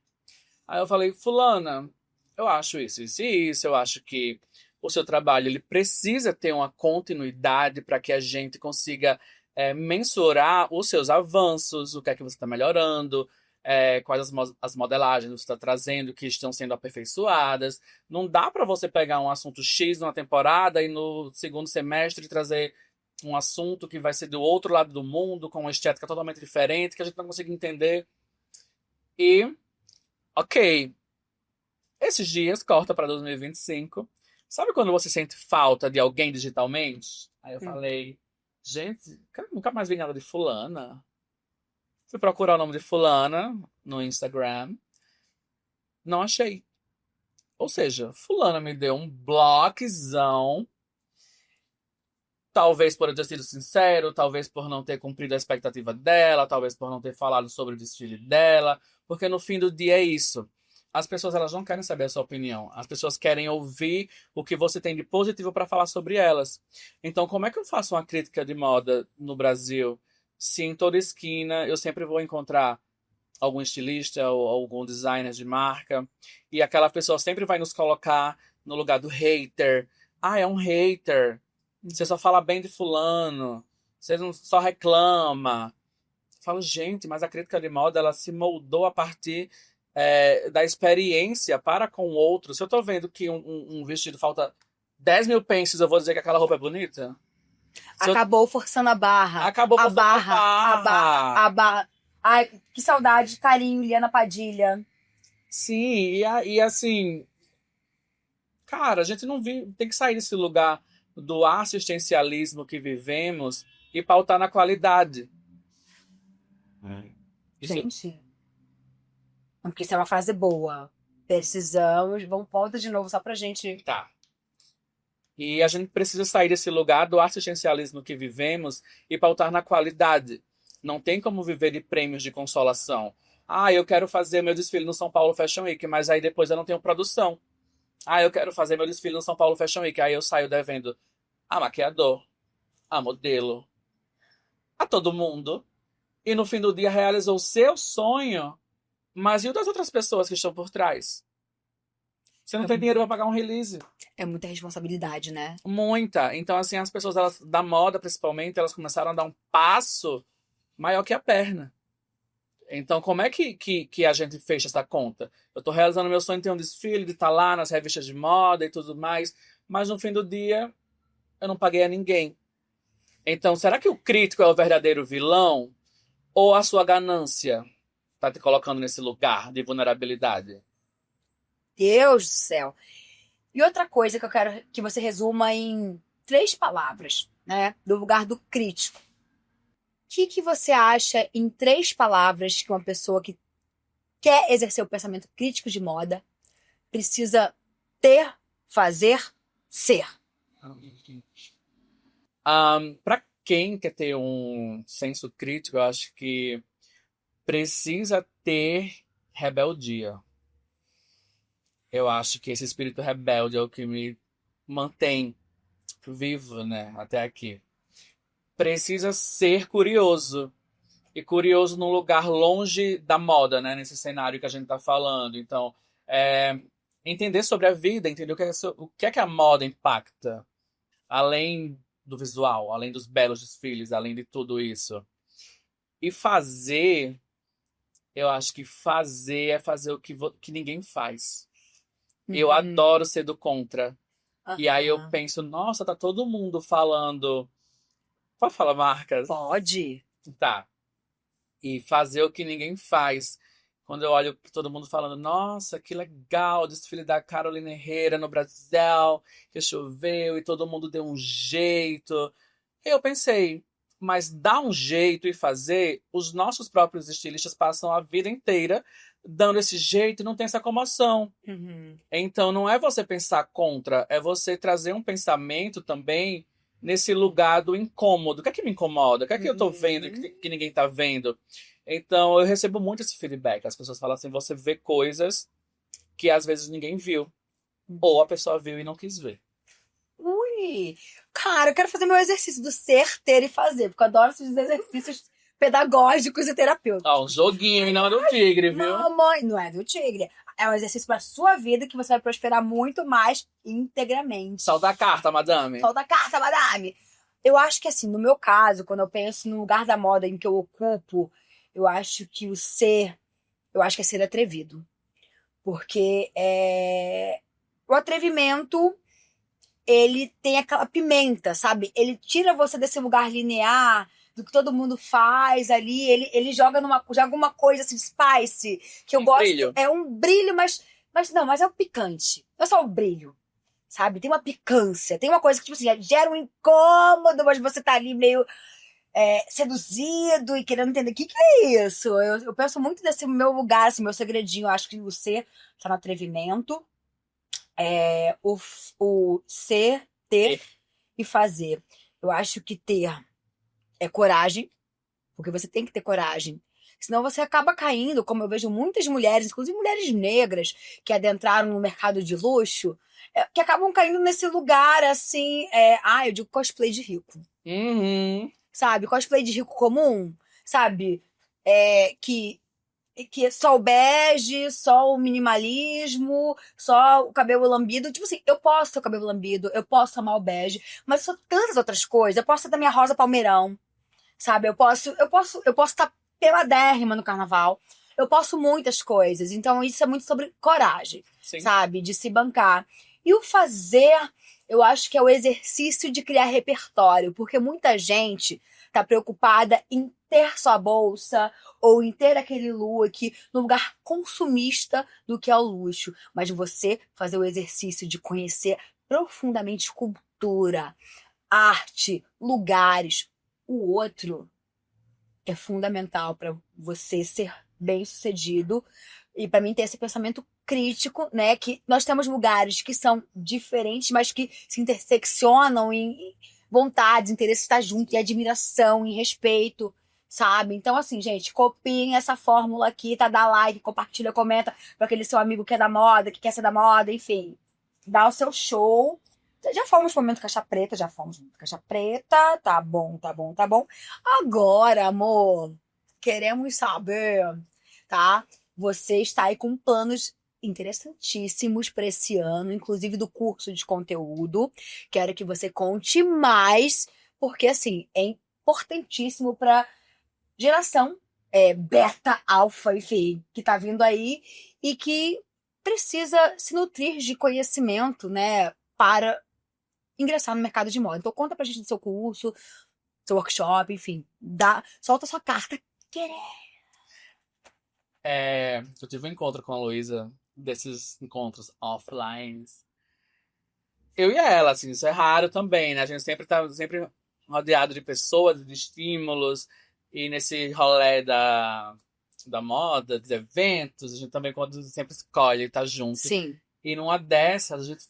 Aí eu falei, fulana, eu acho isso, isso e isso, eu acho que o seu trabalho ele precisa ter uma continuidade para que a gente consiga mensurar os seus avanços, o que é que você está melhorando, quais as modelagens você está trazendo que estão sendo aperfeiçoadas. Não dá para você pegar um assunto X numa temporada e no segundo semestre trazer um assunto que vai ser do outro lado do mundo, com uma estética totalmente diferente, que a gente não consegue entender. E, ok, esses dias, corta para 2025. Sabe quando você sente falta de alguém digitalmente? Aí eu falei, gente, nunca mais vi nada de fulana. Fui procurar o nome de fulana no Instagram. Não achei. Ou seja, fulana me deu um bloquezão. Talvez por eu ter sido sincero, talvez por não ter cumprido a expectativa dela, talvez por não ter falado sobre o desfile dela. Porque no fim do dia é isso. As pessoas elas não querem saber a sua opinião. As pessoas querem ouvir o que você tem de positivo para falar sobre elas. Então, como é que eu faço uma crítica de moda no Brasil se em toda esquina eu sempre vou encontrar algum estilista ou algum designer de marca e aquela pessoa sempre vai nos colocar no lugar do hater. É um hater. Você só fala bem de fulano. Você não só reclama. Eu falo, gente, mas a crítica de moda ela se moldou a partir da experiência para com o outro. Se eu tô vendo que um vestido falta 10 mil pences, eu vou dizer que aquela roupa é bonita? Acabou forçando a barra. Acabou a forçando barra. A barra. Ai, que saudade, carinho, Liana Padilha. Sim, e assim... Cara, a gente não tem que sair desse lugar do assistencialismo que vivemos e pautar na qualidade. Gente... Porque isso é uma frase boa. Precisamos. Vamos ponta de novo só pra gente. Tá. E a gente precisa sair desse lugar do assistencialismo que vivemos e pautar na qualidade. Não tem como viver de prêmios de consolação. Eu quero fazer meu desfile no São Paulo Fashion Week, mas aí depois eu não tenho produção. Eu quero fazer meu desfile no São Paulo Fashion Week, aí eu saio devendo a maquiador, a modelo, a todo mundo. E no fim do dia realizou o seu sonho. Mas e o das outras pessoas que estão por trás? Você não tem dinheiro pra pagar um release. É muita responsabilidade, né? Muita. Então, assim, as pessoas da moda, principalmente, elas começaram a dar um passo maior que a perna. Então, como é que a gente fecha essa conta? Eu tô realizando meu sonho de ter um desfile, de estar lá nas revistas de moda e tudo mais, mas no fim do dia, eu não paguei a ninguém. Então, será que o crítico é o verdadeiro vilão? Ou a sua ganância tá te colocando nesse lugar de vulnerabilidade? Deus do céu. E outra coisa que eu quero que você resuma em 3 palavras, né? Do lugar do crítico. O que você acha em 3 palavras que uma pessoa que quer exercer o pensamento crítico de moda precisa ter, fazer, ser? Para quem quer ter um senso crítico, eu acho que precisa ter rebeldia. Eu acho que esse espírito rebelde é o que me mantém vivo, né, até aqui. Precisa ser curioso. E curioso num lugar longe da moda, né, nesse cenário que a gente tá falando. Então, entender sobre a vida, entender o que é que a moda impacta, além do visual, além dos belos desfiles, além de tudo isso. E fazer, eu acho que fazer é fazer o que ninguém faz. Eu adoro ser do contra. E aí eu penso, nossa, tá todo mundo falando. Pode falar marcas? Pode. Tá. E fazer o que ninguém faz. Quando eu olho todo mundo falando, nossa, que legal, o desfile da Carolina Herrera no Brasil, que choveu e todo mundo deu um jeito. Eu pensei, mas dar um jeito e fazer, os nossos próprios estilistas passam a vida inteira dando esse jeito e não tem essa comoção. Então não é você pensar contra, é você trazer um pensamento também nesse lugar do incômodo. O que é que me incomoda? O que é que eu tô vendo que ninguém tá vendo? Então eu recebo muito esse feedback. As pessoas falam assim, você vê coisas que às vezes ninguém viu. Ou a pessoa viu e não quis ver. Ui! Cara, eu quero fazer meu exercício do ser, ter e fazer, porque eu adoro esses exercícios pedagógicos e terapêuticos. Um joguinho e não é do tigre, viu? Não, mãe, não é do tigre. É um exercício para sua vida que você vai prosperar muito mais integramente. Solta a carta, madame. Solta a carta, madame. Eu acho que, assim, no meu caso, quando eu penso no lugar da moda em que eu ocupo, eu acho que eu acho que é ser atrevido. Porque o atrevimento, ele tem aquela pimenta, sabe? Ele tira você desse lugar linear, do que todo mundo faz ali, ele joga uma coisa assim, spice, que eu gosto. Brilho. É um brilho, mas é o picante. Não é só o brilho, sabe? Tem uma picância, tem uma coisa que, tipo assim, gera um incômodo, mas você tá ali meio seduzido e querendo entender o que é isso. Eu penso muito desse meu lugar, assim, meu segredinho. Eu acho que o ser tá no atrevimento, o ser, ter e fazer. Eu acho que ter é coragem, porque você tem que ter coragem. Senão você acaba caindo, como eu vejo muitas mulheres, inclusive mulheres negras, que adentraram no mercado de luxo, que acabam caindo nesse lugar, assim, eu digo cosplay de rico. Sabe? Cosplay de rico comum, sabe? Que é só o bege, só o minimalismo, só o cabelo lambido. Tipo assim, eu posso ter o cabelo lambido, eu posso amar o bege, mas são tantas outras coisas. Eu posso ter da minha rosa palmeirão, sabe? Eu posso estar peladérrima no carnaval. Eu posso muitas coisas. Então, isso é muito sobre coragem, sabe? De se bancar. E o fazer, eu acho que é o exercício de criar repertório, porque muita gente tá preocupada em ter sua bolsa ou em ter aquele look no lugar consumista do que é o luxo. Mas você fazer o exercício de conhecer profundamente cultura, arte, lugares, o outro é fundamental para você ser bem-sucedido e para mim ter esse pensamento crítico, né? Que nós temos lugares que são diferentes, mas que se interseccionam em vontades, interesses estar junto, e admiração, e respeito, sabe? Então, assim, gente, copiem essa fórmula aqui, tá? Dá like, compartilha, comenta para aquele seu amigo que é da moda, que quer ser da moda, enfim. Dá o seu show. Já fomos pro momento caixa preta, tá bom, tá bom, tá bom. Agora, amor, queremos saber, tá? Você está aí com planos interessantíssimos para esse ano, inclusive do curso de conteúdo. Quero que você conte mais, porque assim, é importantíssimo para geração beta, alfa, enfim, que tá vindo aí e que precisa se nutrir de conhecimento, né, para ingressar no mercado de moda. Então conta pra gente do seu curso, seu workshop, enfim, solta sua carta. Eu tive um encontro com a Luísa, desses encontros offline. Eu e ela, assim, isso é raro também, né? A gente sempre tá sempre rodeado de pessoas, de estímulos, e nesse rolê da moda, dos eventos, a gente também quando sempre escolhe estar junto. Sim. E numa dessas, a gente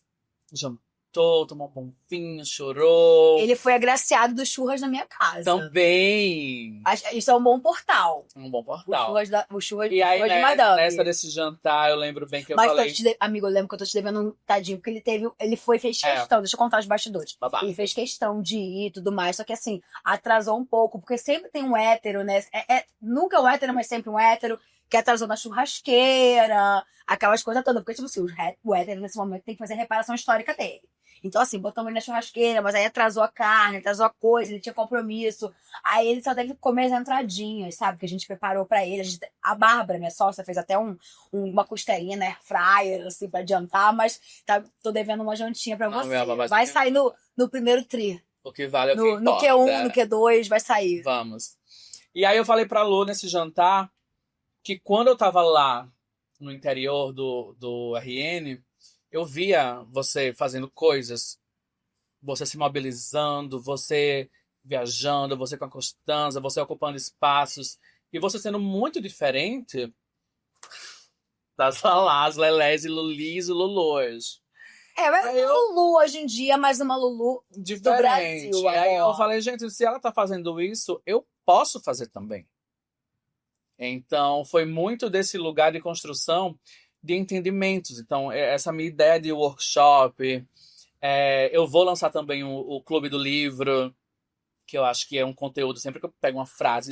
jantou, tomou um bom vinho, chorou. Ele foi agraciado dos churras na minha casa. Também. Isso é um bom portal. Um bom portal. Os churras E aí, de madame. nessa desse jantar, eu lembro bem que eu Mas falei... amigo, eu lembro que eu tô te devendo um tadinho, porque ele fez questão, deixa eu contar os bastidores. Babá. Ele fez questão de ir e tudo mais, só que assim, atrasou um pouco, porque sempre tem um hétero, né? Nunca um hétero, mas sempre um hétero, que atrasou na churrasqueira, aquelas coisas todas. Porque, tipo assim, o hétero nesse momento tem que fazer a reparação histórica dele. Então, assim, botamos ele na churrasqueira, mas aí atrasou a carne, atrasou a coisa, ele tinha compromisso. Aí ele só teve que comer as entradinhas, sabe? Que a gente preparou pra ele. A Bárbara, minha sócia, fez até uma costelinha na airfryer, assim, pra adiantar, mas tô devendo uma jantinha pra você. Vai sair no primeiro tri. O que vale é o que no importa. Q1, no Q2, vai sair. Vamos. E aí eu falei pra Lu nesse jantar que quando eu tava lá no interior do RN, eu via você fazendo coisas, você se mobilizando, você viajando, você com a Constanza, você ocupando espaços, e você sendo muito diferente das Lalás, Lelés e Lulis e Lulôs. Mas Lulu hoje em dia, mas uma Lulu diferente. Do Brasil. Aí eu falei, gente, se ela tá fazendo isso, eu posso fazer também. Então, foi muito desse lugar de construção de entendimentos. Então, essa minha ideia de workshop. Eu vou lançar também o Clube do Livro, que eu acho que é um conteúdo, sempre que eu pego uma frase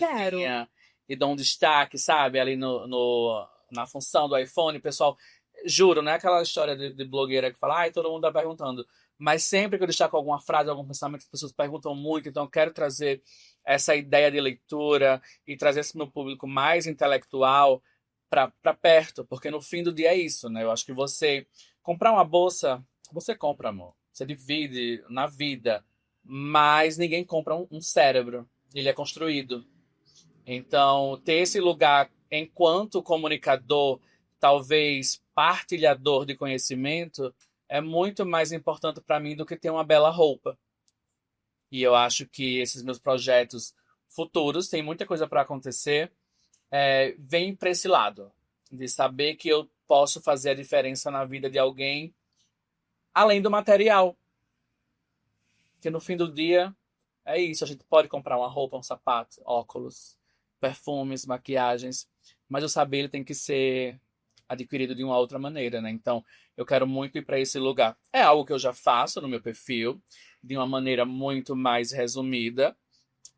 e dou um destaque, sabe? Ali na função do iPhone, pessoal, juro, não é aquela história de blogueira que fala, todo mundo tá perguntando. Mas sempre que eu destaco alguma frase, algum pensamento, as pessoas perguntam muito, então eu quero trazer essa ideia de leitura e trazer esse meu público mais intelectual para perto, porque no fim do dia é isso, né? Eu acho que você comprar uma bolsa, você compra, amor. Você divide na vida, mas ninguém compra um cérebro. Ele é construído. Então, ter esse lugar enquanto comunicador, talvez partilhador de conhecimento, é muito mais importante para mim do que ter uma bela roupa. E eu acho que esses meus projetos futuros, tem muita coisa para acontecer, vem para esse lado. De saber que eu posso fazer a diferença na vida de alguém, além do material. Porque no fim do dia, é isso. A gente pode comprar uma roupa, um sapato, óculos, perfumes, maquiagens, mas o saber ele tem que ser adquirido de uma outra maneira, né? Então, eu quero muito ir para esse lugar. É algo que eu já faço no meu perfil, de uma maneira muito mais resumida.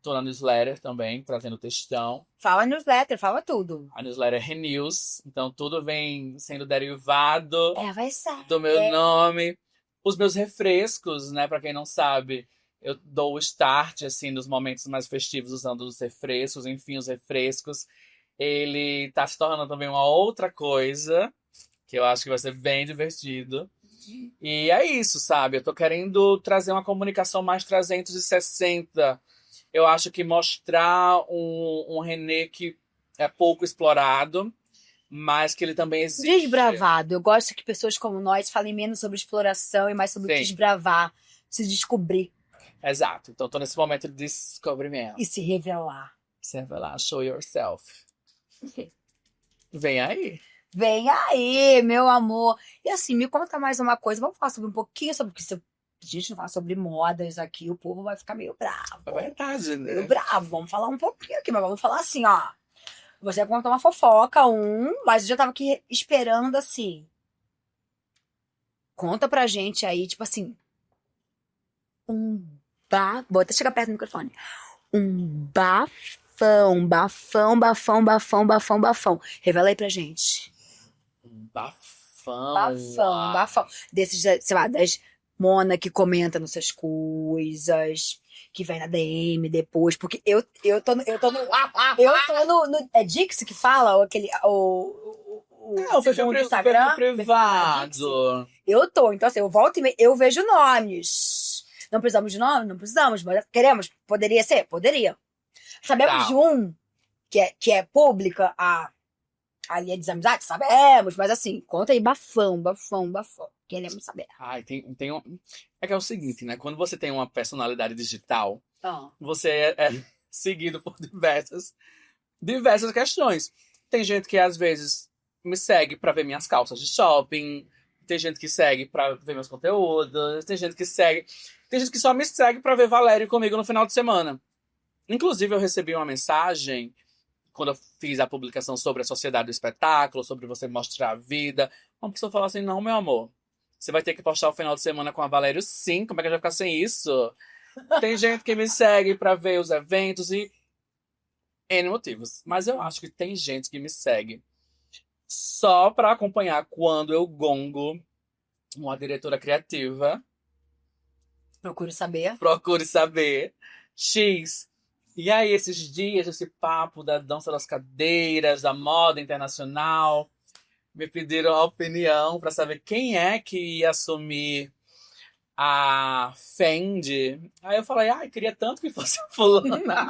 Tô na newsletter também, trazendo textão. Fala newsletter, fala tudo. A newsletter Renews, então tudo vem sendo derivado vai ser. do meu nome. Os meus refrescos, né? Pra quem não sabe, eu dou o start, assim, nos momentos mais festivos usando os refrescos. Enfim, os refrescos. Ele tá se tornando também uma outra coisa, que eu acho que vai ser bem divertido. E é isso, sabe? Eu tô querendo trazer uma comunicação mais 360. Eu acho que mostrar um René que é pouco explorado, mas que ele também existe. Desbravado. Eu gosto que pessoas como nós falem menos sobre exploração e mais sobre desbravar, se descobrir. Exato. Então tô nesse momento de descobrimento. E se revelar. Se revelar. Show yourself. Vem aí. Vem aí, meu amor. E assim, me conta mais uma coisa. Vamos falar sobre um pouquinho sobre o que você... A gente não fala sobre modas aqui, o povo vai ficar meio bravo. É verdade, né? Meio bravo. Vamos falar um pouquinho aqui, mas vamos falar assim, ó. Você contou uma fofoca, mas eu já tava aqui esperando assim. Conta pra gente aí, tipo assim. Vou até chegar perto do microfone. Bafão. Revela aí pra gente. Um bafão. bafão. Bafão, bafão. Desses, sei lá, das Mona que comenta nossas coisas, que vem na DM depois, porque é Dix que fala, ou aquele, O perfil, segundo perfil Instagram, perfil da Dix? privado. Eu tô, então assim, eu volto e eu vejo nomes. Não precisamos de nome? Não precisamos, mas queremos? Poderia ser? Poderia. Sabemos Tá. de um que é pública, a linha de amizade? Sabemos, mas assim, conta aí, bafão, bafão, bafão. Queremos saber. Ai, tem um... É que é o seguinte, né? Quando você tem uma personalidade digital, Ah. você é seguido por diversas questões. Tem gente que às vezes me segue pra ver minhas calças de shopping, tem gente que segue pra ver meus conteúdos, tem gente que só me segue pra ver Valério comigo no final de semana. Inclusive, eu recebi uma mensagem quando eu fiz a publicação sobre a sociedade do espetáculo, sobre você mostrar a vida. Uma pessoa falou assim: não, meu amor, você vai ter que postar o final de semana com a Valério, sim. Como é que a gente vai ficar sem isso? Tem gente que me segue pra ver os eventos e N motivos. Mas eu acho que tem gente que me segue só pra acompanhar quando eu gongo uma diretora criativa. Procure saber. Procure saber. X. E aí, esses dias, esse papo da dança das cadeiras, da moda internacional, me pediram a opinião pra saber quem é que ia assumir a Fendi. Aí eu falei, ai, queria tanto que fosse a fulana.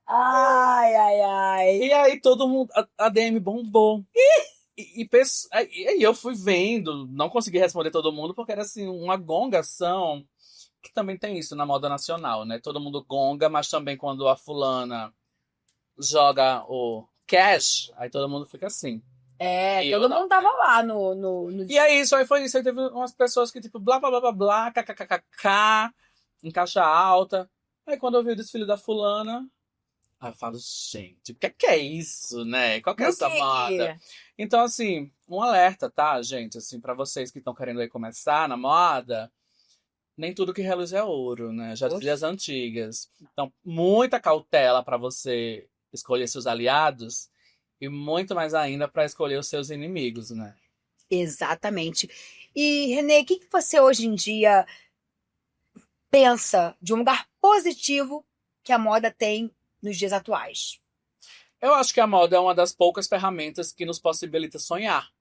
Ai, ai, ai. E aí todo mundo, a DM bombou. E eu fui vendo, não consegui responder todo mundo, porque era assim, uma gongação, que também tem isso na moda nacional, né? Todo mundo gonga, mas também quando a fulana joga o cash, aí todo mundo fica assim. É, E todo eu não. mundo tava lá no... E é isso, aí foi isso. Aí teve umas pessoas que, tipo, blá, blá, blá, blá, blá, kkkk, em caixa alta. Aí quando eu vi o desfile da fulana, aí eu falo, gente, o que é isso, né? Qual que é No essa quê? moda? Então, assim, um alerta, tá, gente? Assim, pra vocês que estão querendo aí começar na moda, nem tudo que reluz é ouro, né? Já Oxe. dizia as antigas. Então, muita cautela pra você escolher seus aliados e muito mais ainda pra escolher os seus inimigos, né? Exatamente. E, Renê, o que você hoje em dia pensa de um lugar positivo que a moda tem nos dias atuais? Eu acho que a moda é uma das poucas ferramentas que nos possibilita sonhar.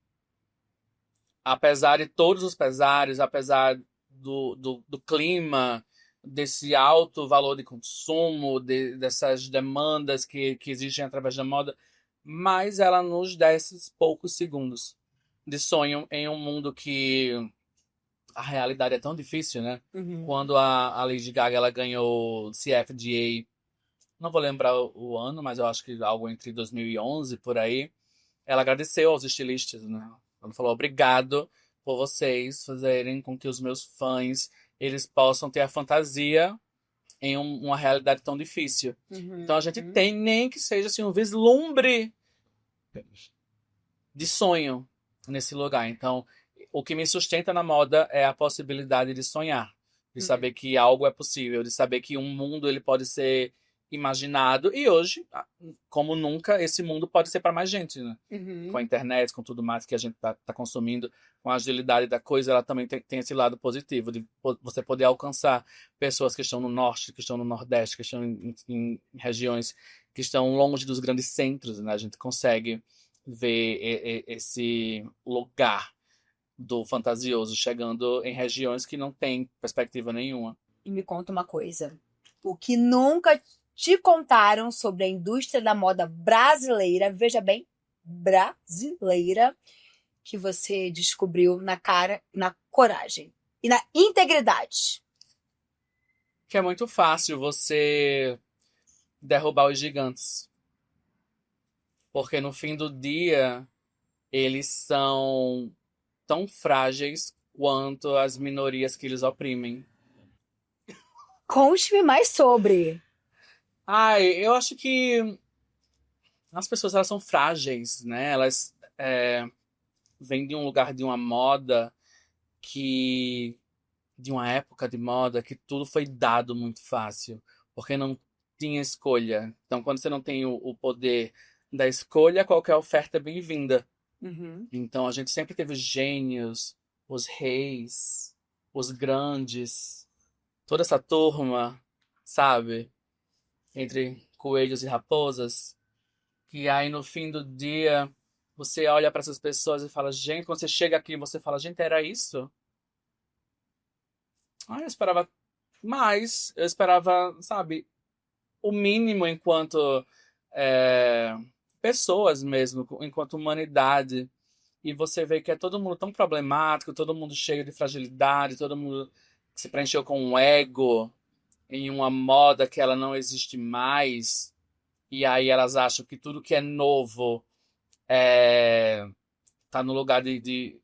Apesar de todos os pesares, apesar do clima, desse alto valor de consumo, dessas demandas que existem através da moda, mas ela nos dá esses poucos segundos de sonho em um mundo que a realidade é tão difícil, né? Quando a Lady Gaga ela ganhou CFDA, não vou lembrar o ano, mas eu acho que algo entre 2011 por aí, ela agradeceu aos estilistas, né? Ela falou obrigado por vocês fazerem com que os meus fãs eles possam ter a fantasia em uma realidade tão difícil. Então a gente tem nem que seja assim um vislumbre de sonho nesse lugar. Então o que me sustenta na moda é a possibilidade de sonhar, de saber que algo é possível, de saber que um mundo ele pode ser imaginado e hoje, como nunca, esse mundo pode ser para mais gente, né? Com a internet, com tudo mais que a gente tá consumindo, com a agilidade da coisa, ela também tem esse lado positivo de você poder alcançar pessoas que estão no norte, que estão no nordeste, que estão em regiões que estão longe dos grandes centros, né? A gente consegue ver esse lugar do fantasioso chegando em regiões que não tem perspectiva nenhuma. E me conta uma coisa. O que nunca te contaram sobre a indústria da moda brasileira, veja bem, brasileira, que você descobriu na cara, na coragem e na integridade. Que é muito fácil você derrubar os gigantes. Porque no fim do dia, eles são tão frágeis quanto as minorias que eles oprimem. Conte-me mais sobre. Ai, eu acho que as pessoas elas são frágeis, né? Elas vêm de um lugar de uma moda que... de uma época de moda que tudo foi dado muito fácil. Porque não tinha escolha. Então, quando você não tem o poder da escolha, qualquer oferta é bem-vinda. Uhum. Então a gente sempre teve os gênios, os reis, os grandes, toda essa turma, sabe? Entre coelhos e raposas. Que aí no fim do dia você olha para essas pessoas e fala, gente, quando você chega aqui, você fala, gente, era isso? Ah, eu esperava mais, eu esperava, sabe, o mínimo enquanto é, pessoas mesmo, enquanto humanidade. E você vê que é todo mundo tão problemático, todo mundo cheio de fragilidade, todo mundo que se preencheu com um ego em uma moda que ela não existe mais. E aí elas acham que tudo que é novo é, tá no lugar de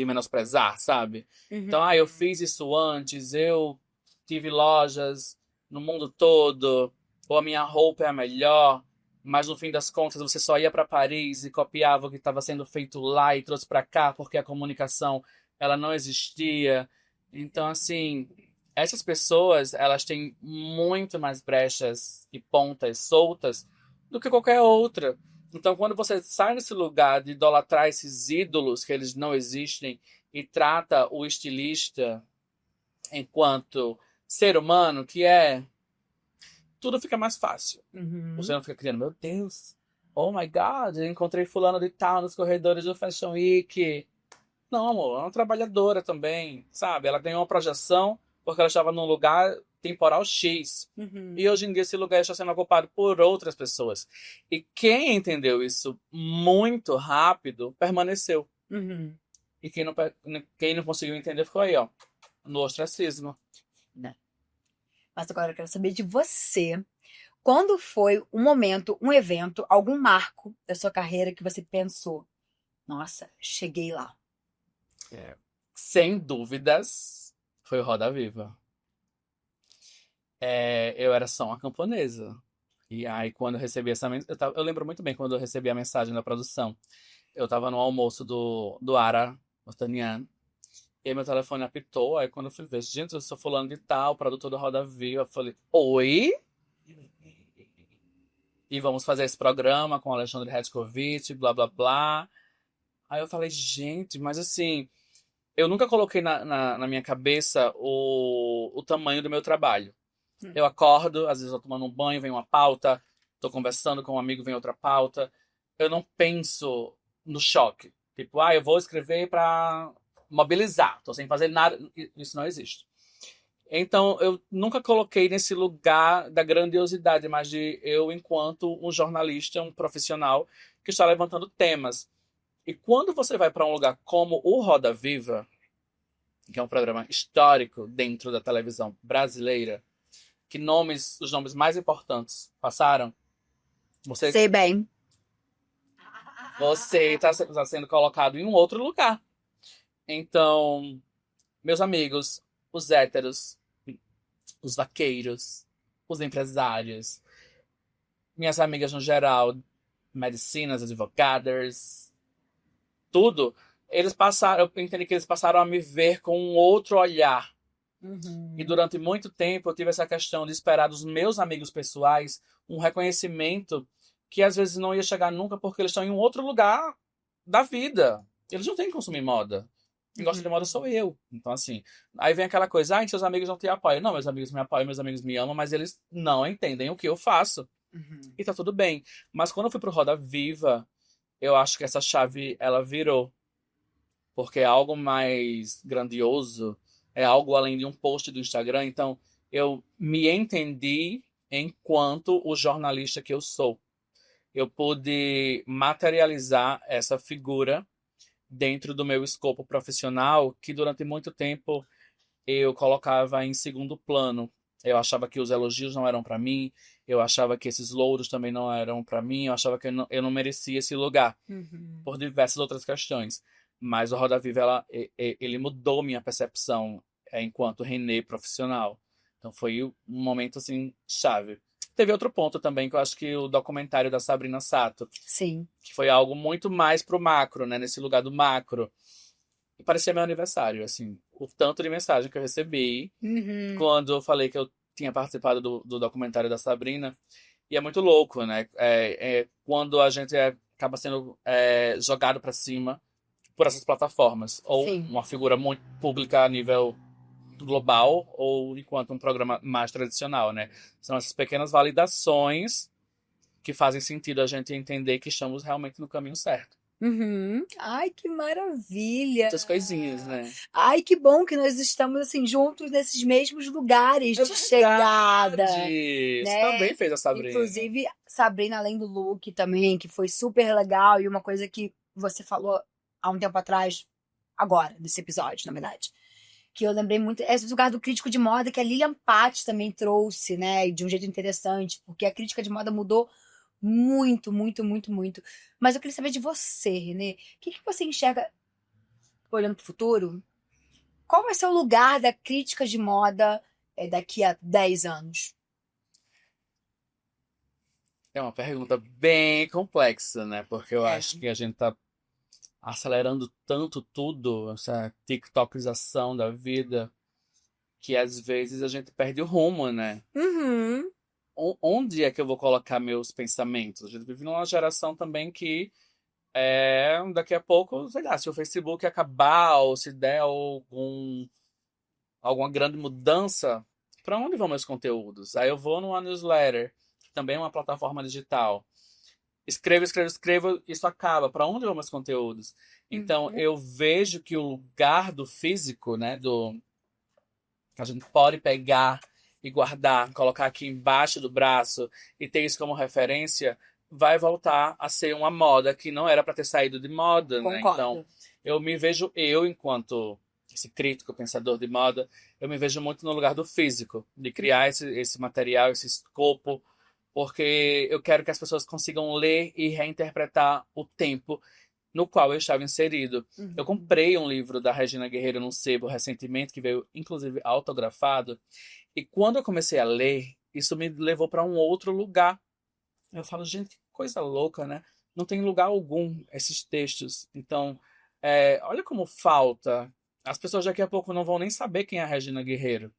menosprezar, sabe? Uhum. Então, eu fiz isso antes, eu tive lojas no mundo todo, ou a minha roupa é a melhor, mas no fim das contas você só ia para Paris e copiava o que estava sendo feito lá e trouxe para cá porque a comunicação ela não existia. Então, assim, essas pessoas, elas têm muito mais brechas e pontas soltas do que qualquer outra. Então, quando você sai desse lugar de idolatrar esses ídolos, que eles não existem, e trata o estilista enquanto ser humano, que é, tudo fica mais fácil. Você Uhum. não fica criando, meu Deus, oh my God, eu encontrei fulano de tal nos corredores do Fashion Week. Não, amor, é uma trabalhadora também, sabe? Ela ganhou uma projeção porque ela estava num lugar temporal X. Uhum. E hoje em dia esse lugar está sendo ocupado por outras pessoas. E quem entendeu isso muito rápido permaneceu. Uhum. E quem não conseguiu entender ficou aí, ó, no ostracismo. Né? Mas agora eu quero saber de você. Quando foi um momento, um evento, algum marco da sua carreira que você pensou, nossa, cheguei lá. É. Sem dúvidas, foi o Roda Viva. Eu era só uma camponesa. E aí, quando eu recebi essa mensagem. Eu lembro muito bem quando eu recebi a mensagem da produção. Eu tava no almoço do Ara Ostanian. E aí meu telefone apitou. Aí quando eu fui ver, gente, eu sou fulano de tal, produtor do Roda Viva. Eu falei, oi? E vamos fazer esse programa com o Alexandre Redkovich, blá blá blá. Aí eu falei, gente, mas assim, eu nunca coloquei na minha cabeça o tamanho do meu trabalho. Hum. Eu acordo, às vezes eu tô tomando um banho, vem uma pauta, tô conversando com um amigo, vem outra pauta. Eu não penso no choque. Tipo, eu vou escrever pra mobilizar, tô sem fazer nada. Isso não existe. Então, eu nunca coloquei nesse lugar da grandiosidade, mas de eu, enquanto um jornalista, um profissional que está levantando temas. E quando você vai para um lugar como o Roda Viva, que é um programa histórico dentro da televisão brasileira, que os nomes mais importantes passaram, você Sei bem. você está sendo colocado em um outro lugar. Então, meus amigos, os héteros, os vaqueiros, os empresários, minhas amigas no geral, medicinas, advogadas, tudo, eles passaram, eu entendi que eles passaram a me ver com um outro olhar. E Uhum. durante muito tempo eu tive essa questão de esperar dos meus amigos pessoais um reconhecimento que às vezes não ia chegar nunca porque eles estão em um outro lugar da vida. Eles não têm que consumir moda. Quem gosta de moda Uhum. sou eu. Então, assim, aí vem aquela coisa, seus amigos não te apoiam. Não, meus amigos me apoiam, meus amigos me amam, mas eles não entendem o que eu faço. Uhum. E tá tudo bem. Mas quando eu fui pro Roda Viva, eu acho que essa chave, ela virou. Porque é algo mais grandioso, é algo além de um post do Instagram. Então, eu me entendi enquanto o jornalista que eu sou. Eu pude materializar essa figura dentro do meu escopo profissional, que durante muito tempo eu colocava em segundo plano. Eu achava que os elogios não eram para mim, eu achava que esses louros também não eram para mim, eu achava que eu não merecia esse lugar Uhum. por diversas outras questões. Mas o Roda Viva, ele mudou minha percepção enquanto René profissional. Então foi um momento assim chave. Teve outro ponto também que eu acho que o documentário da Sabrina Sato, Sim. que foi algo muito mais pro macro, né, nesse lugar do macro. E parecia meu aniversário, assim, o tanto de mensagem que eu recebi Uhum. quando eu falei que eu tinha participado do documentário da Sabrina. E é muito louco, né? Quando a gente é acaba sendo jogado para cima por essas plataformas. Ou Sim. uma figura muito pública a nível global, ou enquanto um programa mais tradicional, né? São essas pequenas validações que fazem sentido a gente entender que estamos realmente no caminho certo. Uhum. Ai, que maravilha! Muitas coisinhas, né? Ai, que bom que nós estamos assim juntos nesses mesmos lugares de chegada, Você né? também fez a Sabrina. Inclusive, Sabrina Além do Look também, que foi super legal e uma coisa que você falou há um tempo atrás, agora, desse episódio, na verdade, que eu lembrei muito, é esse lugar do crítico de moda que a Lilian Patti também trouxe, né, de um jeito interessante, porque a crítica de moda mudou muito, muito, muito, muito. Mas eu queria saber de você, Renê, o que você enxerga olhando para o futuro? Qual vai ser o lugar da crítica de moda daqui a 10 anos? É uma pergunta bem complexa, né? Porque eu É. acho que a gente tá acelerando tanto tudo, essa TikTokização da vida, que às vezes a gente perde o rumo, né? Uhum. Onde é que eu vou colocar meus pensamentos? A gente vive numa geração também que daqui a pouco, sei lá, se o Facebook acabar ou se der alguma grande mudança, para onde vão meus conteúdos? Aí eu vou numa newsletter, que também é uma plataforma digital. Escrevo, escrevo, escrevo, isso acaba. Para onde vão meus conteúdos? Então, eu vejo que o lugar do físico, né, que a gente pode pegar e guardar, colocar aqui embaixo do braço e ter isso como referência, vai voltar a ser uma moda que não era para ter saído de moda, né? Concordo. Então, eu me vejo, enquanto esse crítico, pensador de moda, eu me vejo muito no lugar do físico, de criar esse material, esse escopo, porque eu quero que as pessoas consigam ler e reinterpretar o tempo no qual eu estava inserido. Uhum. Eu comprei um livro da Regina Guerreiro num sebo recentemente, que veio inclusive autografado, e quando eu comecei a ler, isso me levou para um outro lugar. Eu falo, gente, que coisa louca, né? Não tem lugar algum esses textos. Então, olha como falta. As pessoas daqui a pouco não vão nem saber quem é a Regina Guerreiro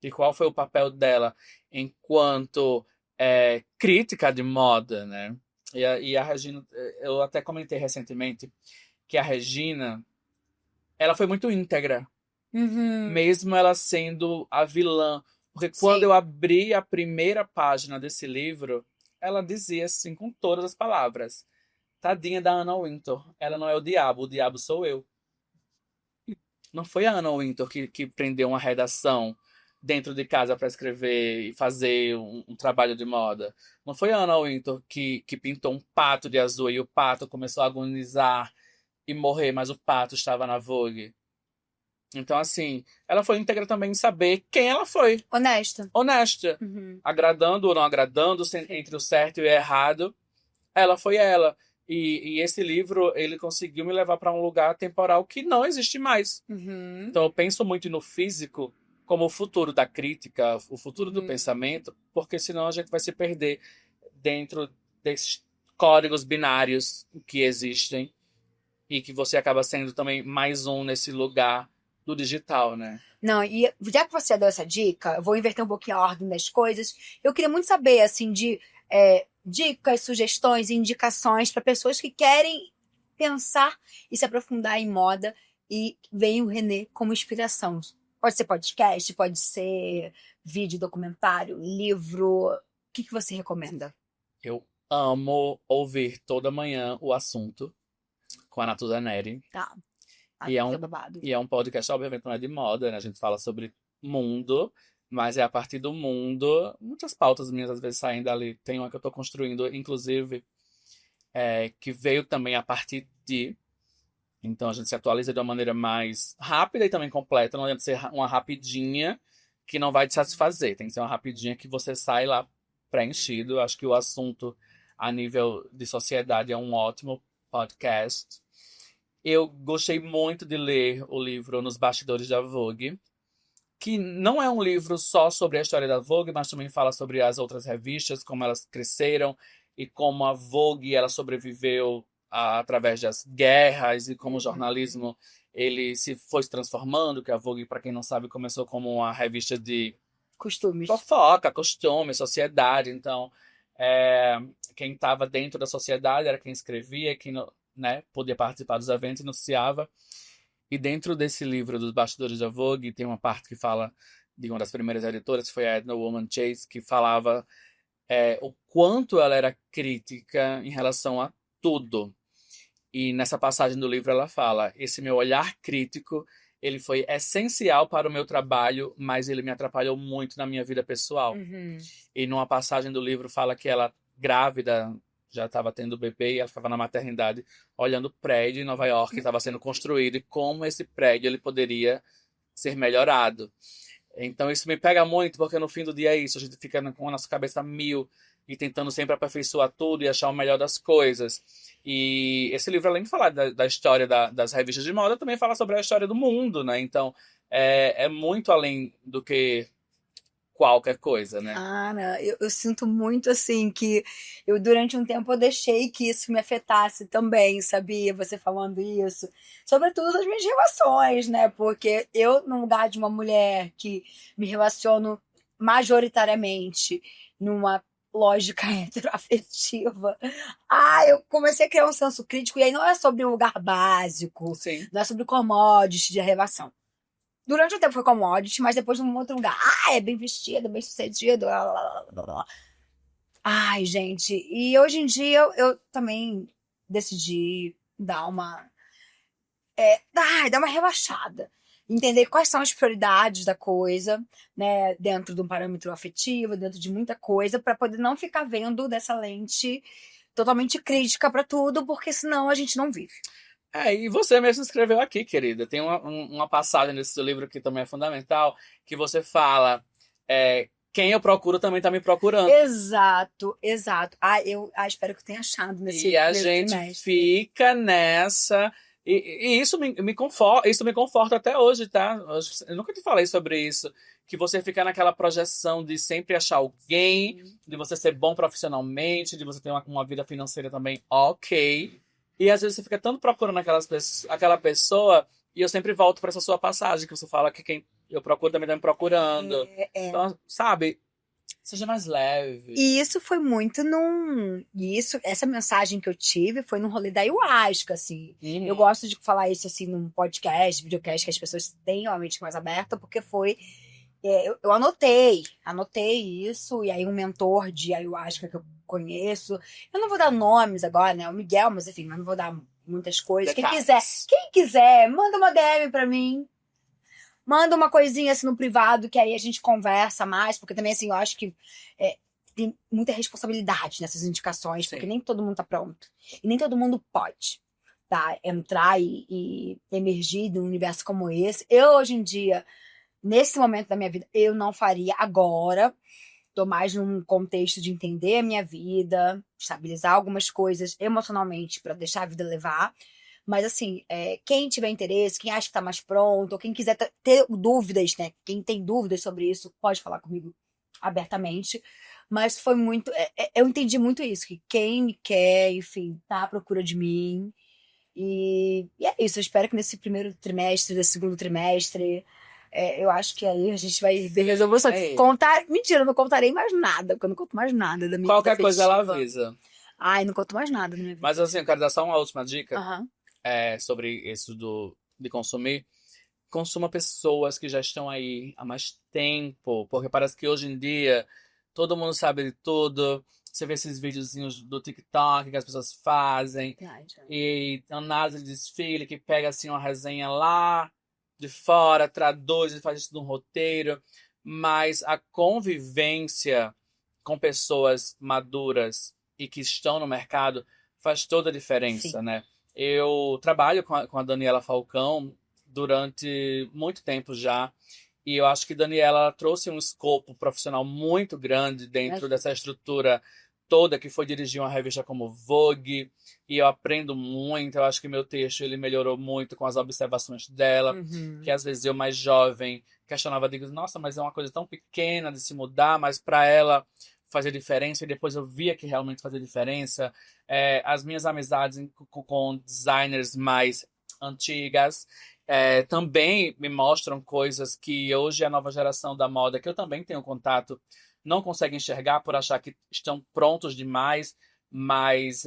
e qual foi o papel dela enquanto crítica de moda, né? E a Regina, eu até comentei recentemente que a Regina, ela foi muito íntegra, Uhum. mesmo ela sendo a vilã. Porque quando Sim. eu abri a primeira página desse livro, ela dizia assim, com todas as palavras: tadinha da Anna Wintour, ela não é o diabo sou eu. Não foi a Anna Wintour que prendeu uma redação dentro de casa para escrever e fazer um trabalho de moda. Não foi a Anna Wintour que pintou um pato de azul e o pato começou a agonizar e morrer, mas o pato estava na Vogue. Então, assim, ela foi íntegra também em saber quem ela foi. Honesta. Honesta. Uhum. Agradando ou não agradando, entre o certo e o errado, ela foi ela. E esse livro, ele conseguiu me levar para um lugar temporal que não existe mais. Uhum. Então eu penso muito no físico como o futuro da crítica, o futuro do pensamento, porque senão a gente vai se perder dentro desses códigos binários que existem e que você acaba sendo também mais um nesse lugar do digital, né? Não, e já que você já deu essa dica, eu vou inverter um pouquinho a ordem das coisas. Eu queria muito saber, assim, de dicas, sugestões, indicações para pessoas que querem pensar e se aprofundar em moda e veem o Renê como inspiração. Pode ser podcast, pode ser vídeo, documentário, livro. O que você recomenda? Eu amo ouvir toda manhã o assunto com a Natuza Neri. Tá. E Babado. é um podcast, obviamente, não é de moda, né? A gente fala sobre mundo, mas é a partir do mundo. Muitas pautas minhas, às vezes, saem dali. Tem uma que eu tô construindo, inclusive, que veio também a partir de. Então a gente se atualiza de uma maneira mais rápida e também completa. Não adianta ser uma rapidinha que não vai te satisfazer. Tem que ser uma rapidinha que você sai lá preenchido. Acho que o assunto, a nível de sociedade, é um ótimo podcast. Eu gostei muito de ler o livro Nos Bastidores da Vogue, que não é um livro só sobre a história da Vogue, mas também fala sobre as outras revistas, como elas cresceram e como a Vogue ela sobreviveu através das guerras e como o jornalismo ele se foi se transformando, que a Vogue, para quem não sabe, começou como uma revista de Costumes. fofoca, costume, sociedade. Então, Quem estava dentro da sociedade era quem escrevia, quem, né, podia participar dos eventos e noticiava. E dentro desse livro dos bastidores da Vogue, tem uma parte que fala de uma das primeiras editoras, que foi a Edna Woman Chase, que falava o quanto ela era crítica em relação a tudo. E nessa passagem do livro ela fala: esse meu olhar crítico, ele foi essencial para o meu trabalho, mas ele me atrapalhou muito na minha vida pessoal. E numa passagem do livro fala que ela, grávida, já estava tendo bebê, e ela ficava na maternidade olhando o prédio em Nova York que estava sendo construído e como esse prédio ele poderia ser melhorado. Então isso me pega muito, porque no fim do dia é isso, a gente fica com a nossa cabeça a mil e tentando sempre aperfeiçoar tudo e achar o melhor das coisas. E esse livro, além de falar da história das revistas de moda, também fala sobre a história do mundo, né? Então é muito além do que qualquer coisa, né? Não, eu sinto muito assim que eu durante um tempo eu deixei que isso me afetasse também, sabia? Você falando isso, sobretudo nas minhas relações, né? Porque eu, no lugar de uma mulher que me relaciono majoritariamente numa lógica heteroafetiva, eu comecei a criar um senso crítico, e aí não é sobre um lugar básico, Sim. não é sobre commodity de relação. Durante um tempo foi commodity, mas depois num outro lugar. É bem vestido, bem sucedido. Blá, blá, blá, blá. Ai, gente. E hoje em dia eu também decidi dar uma. Dar uma relaxada. Entender quais são as prioridades da coisa, né? Dentro de um parâmetro afetivo, dentro de muita coisa, para poder não ficar vendo dessa lente totalmente crítica para tudo, porque senão a gente não vive. E você mesmo escreveu aqui, querida. Tem uma passagem nesse seu livro que também é fundamental, que você fala: quem eu procuro também está me procurando. Exato. Eu espero que eu tenha achado nesse E a gente trimestre. fica nessa. E isso me conforta até hoje, tá? Eu nunca te falei sobre isso. Que você fica naquela projeção de sempre achar alguém, de você ser bom profissionalmente, de você ter uma vida financeira também ok. E às vezes você fica tanto procurando aquela pessoa, e eu sempre volto para essa sua passagem, que você fala que quem eu procuro também tá me procurando. Então, sabe, seja mais leve. E isso foi muito essa mensagem que eu tive foi num rolê da ayahuasca, assim. Eu gosto de falar isso, assim, num podcast, videocast, que as pessoas têm a mente mais aberta, porque foi... eu anotei isso, e aí um mentor de ayahuasca que eu conheço, eu não vou dar nomes agora, né, o Miguel, mas enfim, mas não vou dar muitas coisas. Quem quiser, manda uma DM pra mim, manda uma coisinha assim no privado, que aí a gente conversa mais, porque também assim, eu acho que tem muita responsabilidade nessas indicações, porque nem todo mundo tá pronto, e nem todo mundo pode, tá, entrar e emergir num universo como esse. Eu, hoje em dia, nesse momento da minha vida, eu não faria agora. Tô mais num contexto de entender a minha vida, estabilizar algumas coisas emocionalmente para deixar a vida levar. Mas assim, quem tiver interesse, quem acha que tá mais pronto, ou quem quiser ter dúvidas, né? Quem tem dúvidas sobre isso, pode falar comigo abertamente. Mas foi muito... eu entendi muito isso, que quem me quer, enfim, tá à procura de mim. E é isso, eu espero que nesse primeiro trimestre, nesse segundo trimestre... eu acho que aí a gente vai ver resoluções. Mentira, eu não contarei mais nada, porque eu não conto mais nada da minha vida. Qualquer coisa ela avisa. Não conto mais nada da minha vida. Mas assim, eu quero dar só uma última dica Uhum. sobre isso de consumir. Consuma pessoas que já estão aí há mais tempo, porque parece que hoje em dia todo mundo sabe de tudo. Você vê esses videozinhos do TikTok que as pessoas fazem. E análise de desfile que pega assim uma resenha lá de fora, traduz e faz isso num roteiro, mas a convivência com pessoas maduras e que estão no mercado faz toda a diferença, né? Eu trabalho com a Daniela Falcão durante muito tempo já, e eu acho que Daniela trouxe um escopo profissional muito grande dentro dessa estrutura toda, que foi dirigir uma revista como Vogue, e eu aprendo muito. Eu acho que meu texto ele melhorou muito com as observações dela, que às vezes eu mais jovem questionava, digo, nossa, mas é uma coisa tão pequena de se mudar, mas para ela fazia diferença, e depois eu via que realmente fazia diferença. As minhas amizades com designers mais antigas também me mostram coisas que hoje a nova geração da moda, que eu também tenho contato não conseguem enxergar por achar que estão prontos demais, mas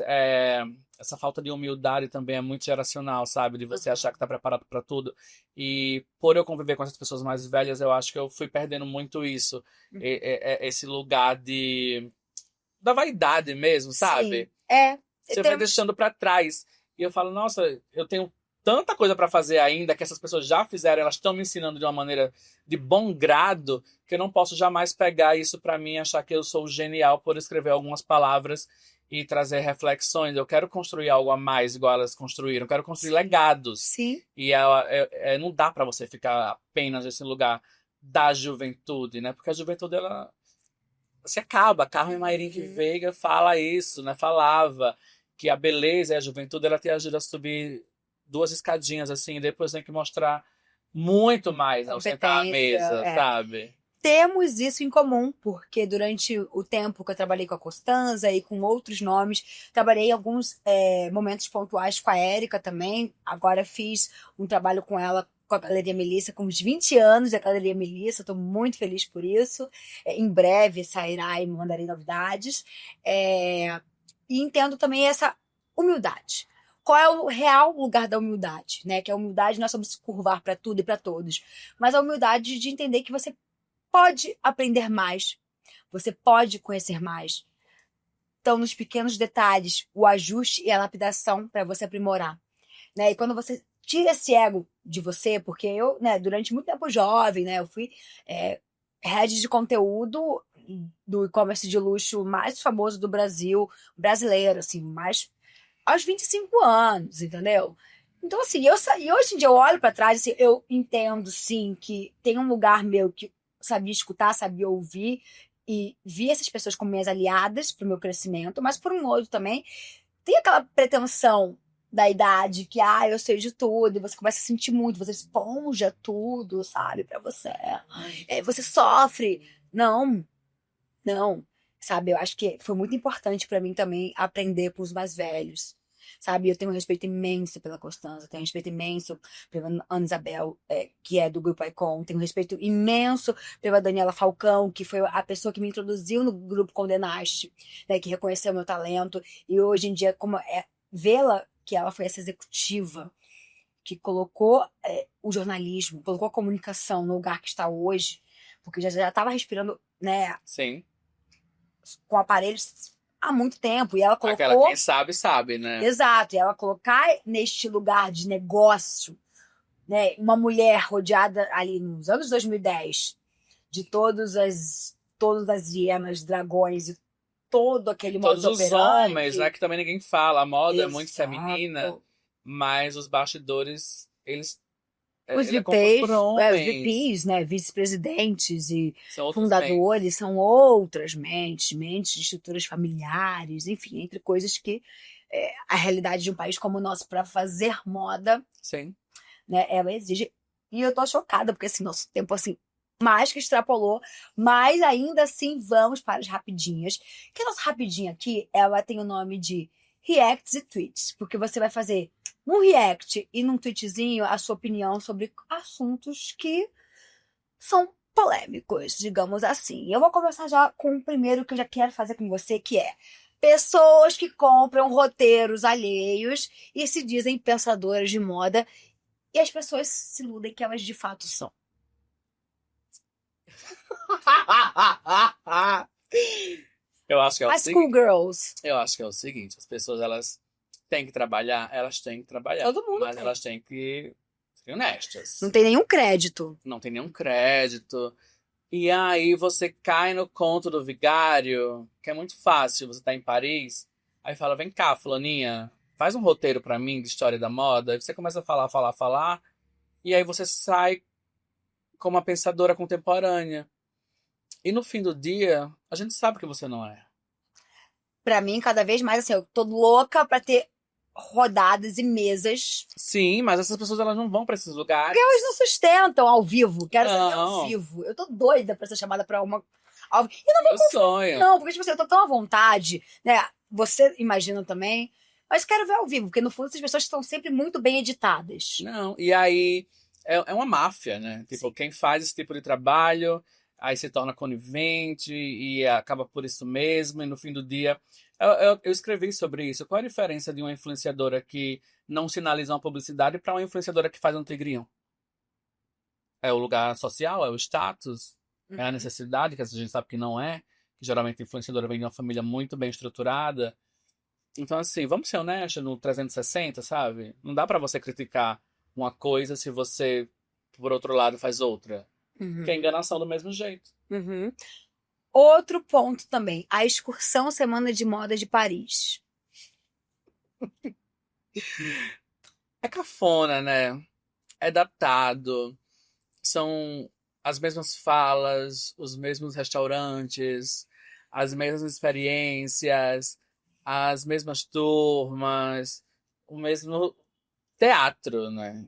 essa falta de humildade também é muito geracional, sabe? De você achar que está preparado para tudo. E por eu conviver com essas pessoas mais velhas, eu acho que eu fui perdendo muito isso. Esse lugar da vaidade mesmo, sabe? Sim. Você vai deixando para trás. E eu falo, nossa, eu tenho tanta coisa para fazer ainda que essas pessoas já fizeram, elas estão me ensinando de uma maneira de bom grado, que eu não posso jamais pegar isso para mim e achar que eu sou genial por escrever algumas palavras e trazer reflexões. Eu quero construir algo a mais igual elas construíram. Eu quero construir legados. Sim. E não dá para você ficar apenas nesse lugar da juventude, né? Porque a juventude, ela se acaba. Carmen Mairinque Veiga fala isso, né? Falava que a beleza e a juventude, ela te ajuda a subir 2 escadinhas, assim, e depois tem que mostrar muito mais ao sentar à mesa, sabe? Temos isso em comum, porque durante o tempo que eu trabalhei com a Costanza e com outros nomes, trabalhei em alguns momentos pontuais com a Érica também. Agora fiz um trabalho com ela, com a Galeria Melissa, com uns 20 anos da Galeria Melissa. Estou muito feliz por isso. Em breve sairá e mandarei novidades. E entendo também essa humildade. Qual é o real lugar da humildade, né? Que a humildade não é sobre se curvar para tudo e para todos, mas a humildade de entender que você pode aprender mais, você pode conhecer mais. Então, nos pequenos detalhes, o ajuste e a lapidação para você aprimorar, né? E quando você tira esse ego de você, porque eu, né, durante muito tempo jovem, né, eu fui head de conteúdo do e-commerce de luxo mais famoso do Brasil, brasileiro, assim, mais aos 25 anos, entendeu? Então, assim, e hoje em dia eu olho para trás, assim, eu entendo, sim, que tem um lugar meu que sabia escutar, sabia ouvir e vi essas pessoas como minhas aliadas para o meu crescimento, mas por um outro também tem aquela pretensão da idade que, eu sei de tudo, e você começa a sentir muito, você esponja tudo, sabe, para você. Você sofre. Não, sabe, eu acho que foi muito importante para mim também aprender com os mais velhos. Sabe, eu tenho um respeito imenso pela Costanza, tenho um respeito imenso pela Ana Isabel, que é do Grupo Icon, tenho um respeito imenso pela Daniela Falcão, que foi a pessoa que me introduziu no Grupo Condenaste, né, que reconheceu meu talento, e hoje em dia, como vê-la, que ela foi essa executiva, que colocou o jornalismo, colocou a comunicação no lugar que está hoje, porque já estava respirando, né, sim, com aparelhos há muito tempo, e ela colocou... Aquela quem sabe, sabe, né? Exato, e ela colocar neste lugar de negócio, né, uma mulher rodeada ali nos anos 2010 de todas as hienas, dragões e todo aquele Todos modus os operandi. homens, né, que também ninguém fala, a moda é muito Exato. feminina, mas os bastidores, eles Os ele é composto por homens. os VPs, né, vice-presidentes e São outras fundadores mentes. são outras mentes de estruturas familiares, enfim, entre coisas que a realidade de um país como o nosso para fazer moda, Sim. né, ela exige. E eu tô chocada, porque assim, nosso tempo assim mais que extrapolou, mas ainda assim vamos para as rapidinhas. Que a nossa rapidinha aqui, ela tem o nome de reacts e tweets, porque você vai fazer um react e num tweetzinho a sua opinião sobre assuntos que são polêmicos, digamos assim. Eu vou começar já com o primeiro que eu já quero fazer com você, que é pessoas que compram roteiros alheios e se dizem pensadoras de moda e as pessoas se iludem que elas de fato são. Eu acho que é o As seguinte. schoolgirls. Eu acho que é o seguinte, as pessoas, elas têm que trabalhar, Todo mundo mas tem. elas têm que ser honestas. Não tem nenhum crédito. Não tem nenhum crédito. E aí você cai no conto do vigário, que é muito fácil. Você tá em Paris, aí fala, vem cá, fulaninha, faz um roteiro pra mim de história da moda. Aí você começa a falar, e aí você sai como uma pensadora contemporânea. E no fim do dia, a gente sabe que você não é. Pra mim, cada vez mais, assim, eu tô louca pra ter rodadas e mesas. Sim, mas essas pessoas, elas não vão pra esses lugares. Porque elas não sustentam ao vivo. Quero saber ao Não. vivo. Eu tô doida pra ser chamada pra uma... E não vou Meu sonho. Não, porque tipo assim, eu tô tão à vontade, né? Você imagina também. Mas quero ver ao vivo, porque no fundo essas pessoas estão sempre muito bem editadas. Não, e aí é uma máfia, né? Tipo, Sim. quem faz esse tipo de trabalho aí se torna conivente e acaba por isso mesmo, e no fim do dia. Eu escrevi sobre isso. Qual é a diferença de uma influenciadora que não sinaliza uma publicidade para uma influenciadora que faz um tigrinho? É o lugar social? É o status? É a Uhum. necessidade, que a gente sabe que não é? Que geralmente a influenciadora vem de uma família muito bem estruturada. Então, assim, vamos ser honestos no 360, sabe? Não dá pra você criticar uma coisa se você, por outro lado, faz outra. Que é Uhum. enganação do mesmo jeito. Uhum. Outro ponto também, a excursão Semana de Moda de Paris. É cafona, né? É datado. São as mesmas falas, os mesmos restaurantes, as mesmas experiências, as mesmas turmas, o mesmo teatro, né?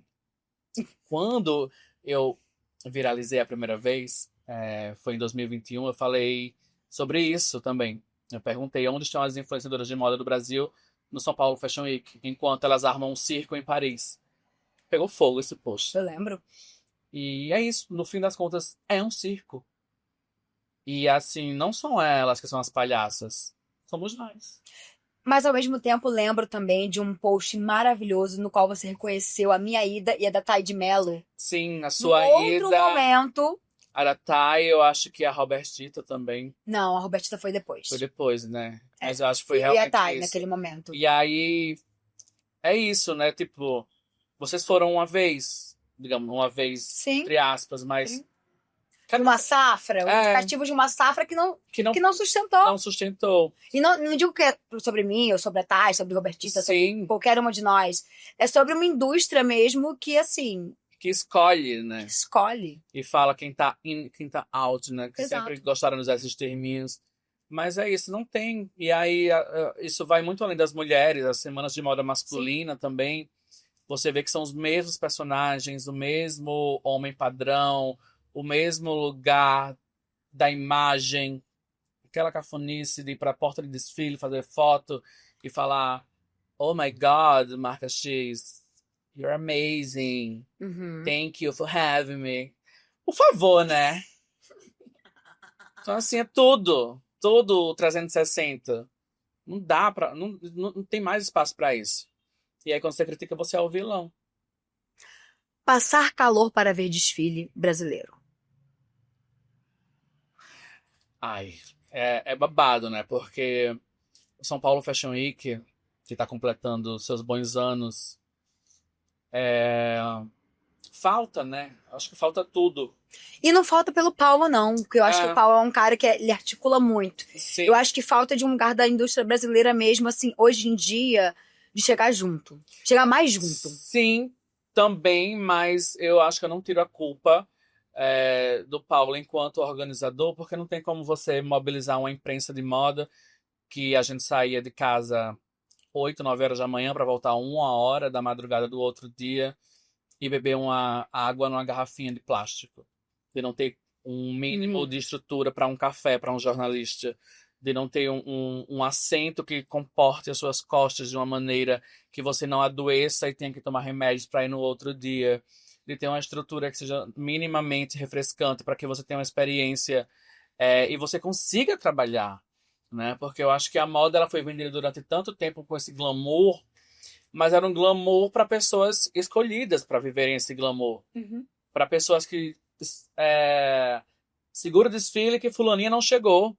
Quando eu viralizei a primeira vez, foi em 2021, eu falei sobre isso também. Eu perguntei onde estão as influenciadoras de moda do Brasil no São Paulo Fashion Week, enquanto elas armam um circo em Paris. Pegou fogo esse post. Eu lembro. E é isso, no fim das contas, é um circo. E assim, não são elas que são as palhaças, somos nós. Mas ao mesmo tempo lembro também de um post maravilhoso no qual você reconheceu a minha ida e a da Thay de Mello. Sim, a Num sua outro ida, momento. a da Thay, eu acho que a Robertita também Não, a Robertita foi foi depois. depois, né? É, Mas eu acho que foi fui eu e a realmente Thay isso. naquele momento. E aí, é isso, né? Tipo, vocês foram uma vez, digamos, uma vez, Sim, entre aspas, mas. sim. De uma safra, um É, indicativo de uma safra que que não, não sustentou. não sustentou. E não digo que é sobre mim, ou sobre a Thay, sobre a Robertita, sobre Sim, qualquer uma de nós. É sobre uma indústria mesmo que, assim, que escolhe, né? escolhe. E fala quem tá in, quem tá out, né? Que sempre Exato. gostaram de usar esses terminhos. Mas é isso, não tem. E aí, isso vai muito além das mulheres, as semanas de moda Sim. masculina também. Você vê que são os mesmos personagens, o mesmo homem padrão, o mesmo lugar da imagem, aquela cafonice de ir pra porta de desfile, fazer foto e falar: Oh my God, marca X, you're amazing. Uhum. Thank you for having me. Por favor, né? Então, assim, é tudo. Tudo 360. Não dá pra. Não tem mais espaço pra isso. E aí, quando você critica, você é o vilão. Passar calor para ver desfile brasileiro. Ai, é babado, né? Porque o São Paulo Fashion Week, que tá completando seus bons anos, falta, né? Acho que falta tudo. E não falta pelo Paulo, não, porque eu acho que o É, Paulo é um cara que ele articula muito. Eu sim, acho que falta de um lugar da indústria brasileira mesmo, assim, hoje em dia, de chegar junto. Chegar mais junto. sim, também, mas eu acho que eu não tiro a culpa do Paulo enquanto organizador, porque não tem como você mobilizar uma imprensa de moda que a gente saía de casa 8, 9 horas da manhã para voltar 1 hora da madrugada do outro dia e beber uma água numa garrafinha de plástico. De não ter um mínimo Uhum. de estrutura para um café, para um jornalista. De não ter um assento que comporte as suas costas de uma maneira que você não adoeça e tenha que tomar remédios para ir no outro dia. De ter uma estrutura que seja minimamente refrescante para que você tenha uma experiência e você consiga trabalhar, né? Porque eu acho que a moda ela foi vendida durante tanto tempo com esse glamour, mas era um glamour para pessoas escolhidas para viverem esse glamour, Uhum. para pessoas que segura o desfile que fulaninha não chegou,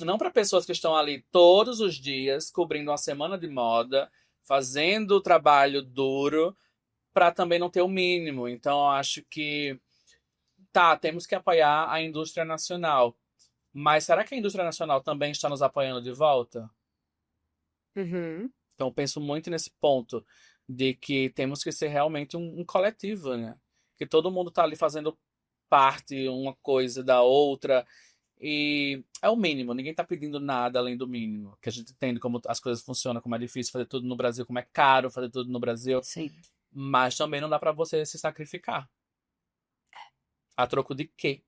não para pessoas que estão ali todos os dias cobrindo uma semana de moda, fazendo o trabalho duro para também não ter o mínimo. Então eu acho que tá, temos que apoiar a indústria nacional. Mas será que a indústria nacional também está nos apoiando de volta? Uhum. Então, eu penso muito nesse ponto de que temos que ser realmente um coletivo, né? Que todo mundo está ali fazendo parte uma coisa da outra e é o mínimo. Ninguém está pedindo nada além do mínimo. Que a gente entende como as coisas funcionam, como é difícil fazer tudo no Brasil, como é caro fazer tudo no Brasil. Sim. Mas também não dá para você se sacrificar. A troco de quê?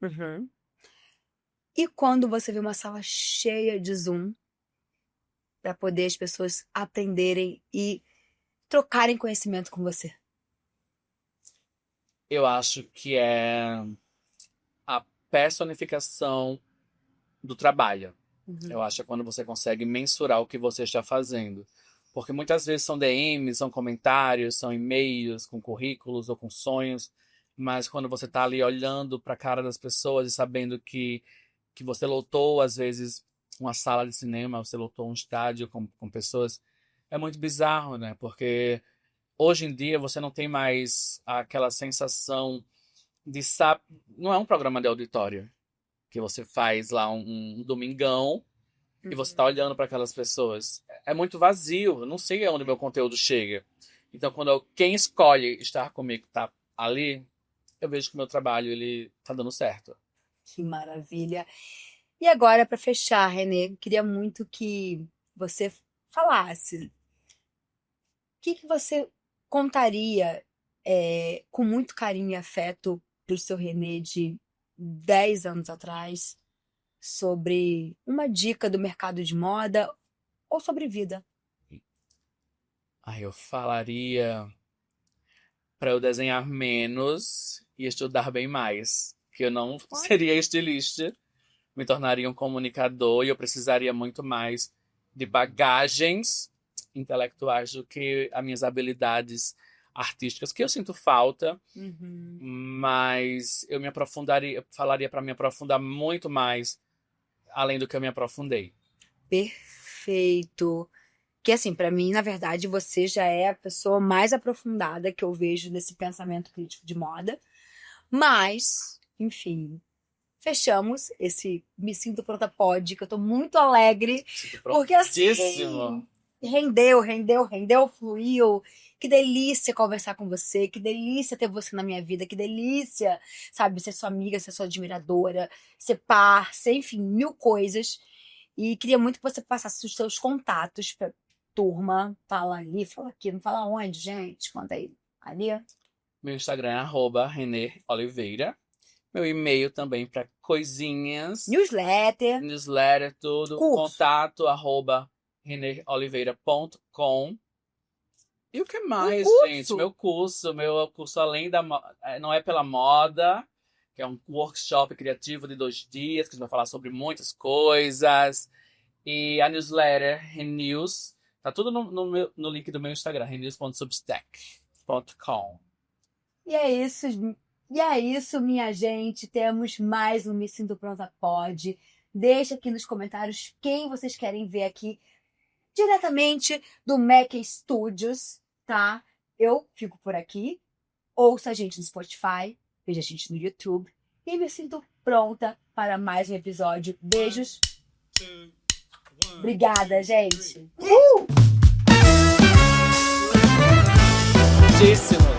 Uhum. E quando você vê uma sala cheia de Zoom para poder as pessoas aprenderem e trocarem conhecimento com você? Eu acho que é a personificação do trabalho. Uhum. Eu acho que é quando você consegue mensurar o que você está fazendo. Porque muitas vezes são DMs, são comentários, são e-mails com currículos ou com sonhos. Mas quando você está ali olhando para a cara das pessoas e sabendo que você lotou, às vezes, uma sala de cinema, você lotou um estádio com pessoas, é muito bizarro, né? Porque hoje em dia você não tem mais aquela sensação de não é um programa de auditório que você faz lá um domingão e você tá olhando para aquelas pessoas. É muito vazio, eu não sei aonde meu conteúdo chega. Então, quem escolhe estar comigo tá ali, eu vejo que o meu trabalho ele tá dando certo. Que maravilha. E agora, para fechar, Renê, queria muito que você falasse. O que você contaria com muito carinho e afeto pro seu Renê de 10 anos atrás sobre uma dica do mercado de moda ou sobre vida? Eu falaria para eu desenhar menos e estudar bem mais. Que eu não seria estilista, me tornaria um comunicador e eu precisaria muito mais de bagagens intelectuais do que as minhas habilidades artísticas, que eu sinto falta, mas eu falaria para me aprofundar muito mais além do que eu me aprofundei. Perfeito. Que assim, para mim, na verdade, você já é a pessoa mais aprofundada que eu vejo nesse pensamento crítico de moda. Mas, enfim, fechamos esse Me Sinto Pronta Pod, que eu tô muito alegre. Porque assim, rendeu, fluiu. Que delícia conversar com você, que delícia ter você na minha vida, que delícia, sabe, ser sua amiga, ser sua admiradora, ser parça, enfim, mil coisas. E queria muito que você passasse os seus contatos pra turma. Fala ali, fala aqui, não fala onde, gente? Conta aí. Ali. Meu Instagram é @RenêOliveira. Meu e-mail também para coisinhas. Newsletter, tudo. Curso. Contato @reneoliveira.com. E o que mais, gente? Meu curso além da não é pela moda, que é um workshop criativo de 2 dias, que a gente vai falar sobre muitas coisas. E a newsletter, Renews, tá tudo no link do meu Instagram, renews.substack.com. E é isso, minha gente. Temos mais um Me Sinto Pronta Pod. Deixa aqui nos comentários quem vocês querem ver aqui diretamente do Mac Studios, tá? Eu fico por aqui. Ouça a gente no Spotify, veja a gente no YouTube. E me sinto pronta para mais um episódio. Beijos. Obrigada, gente. Muitíssimo.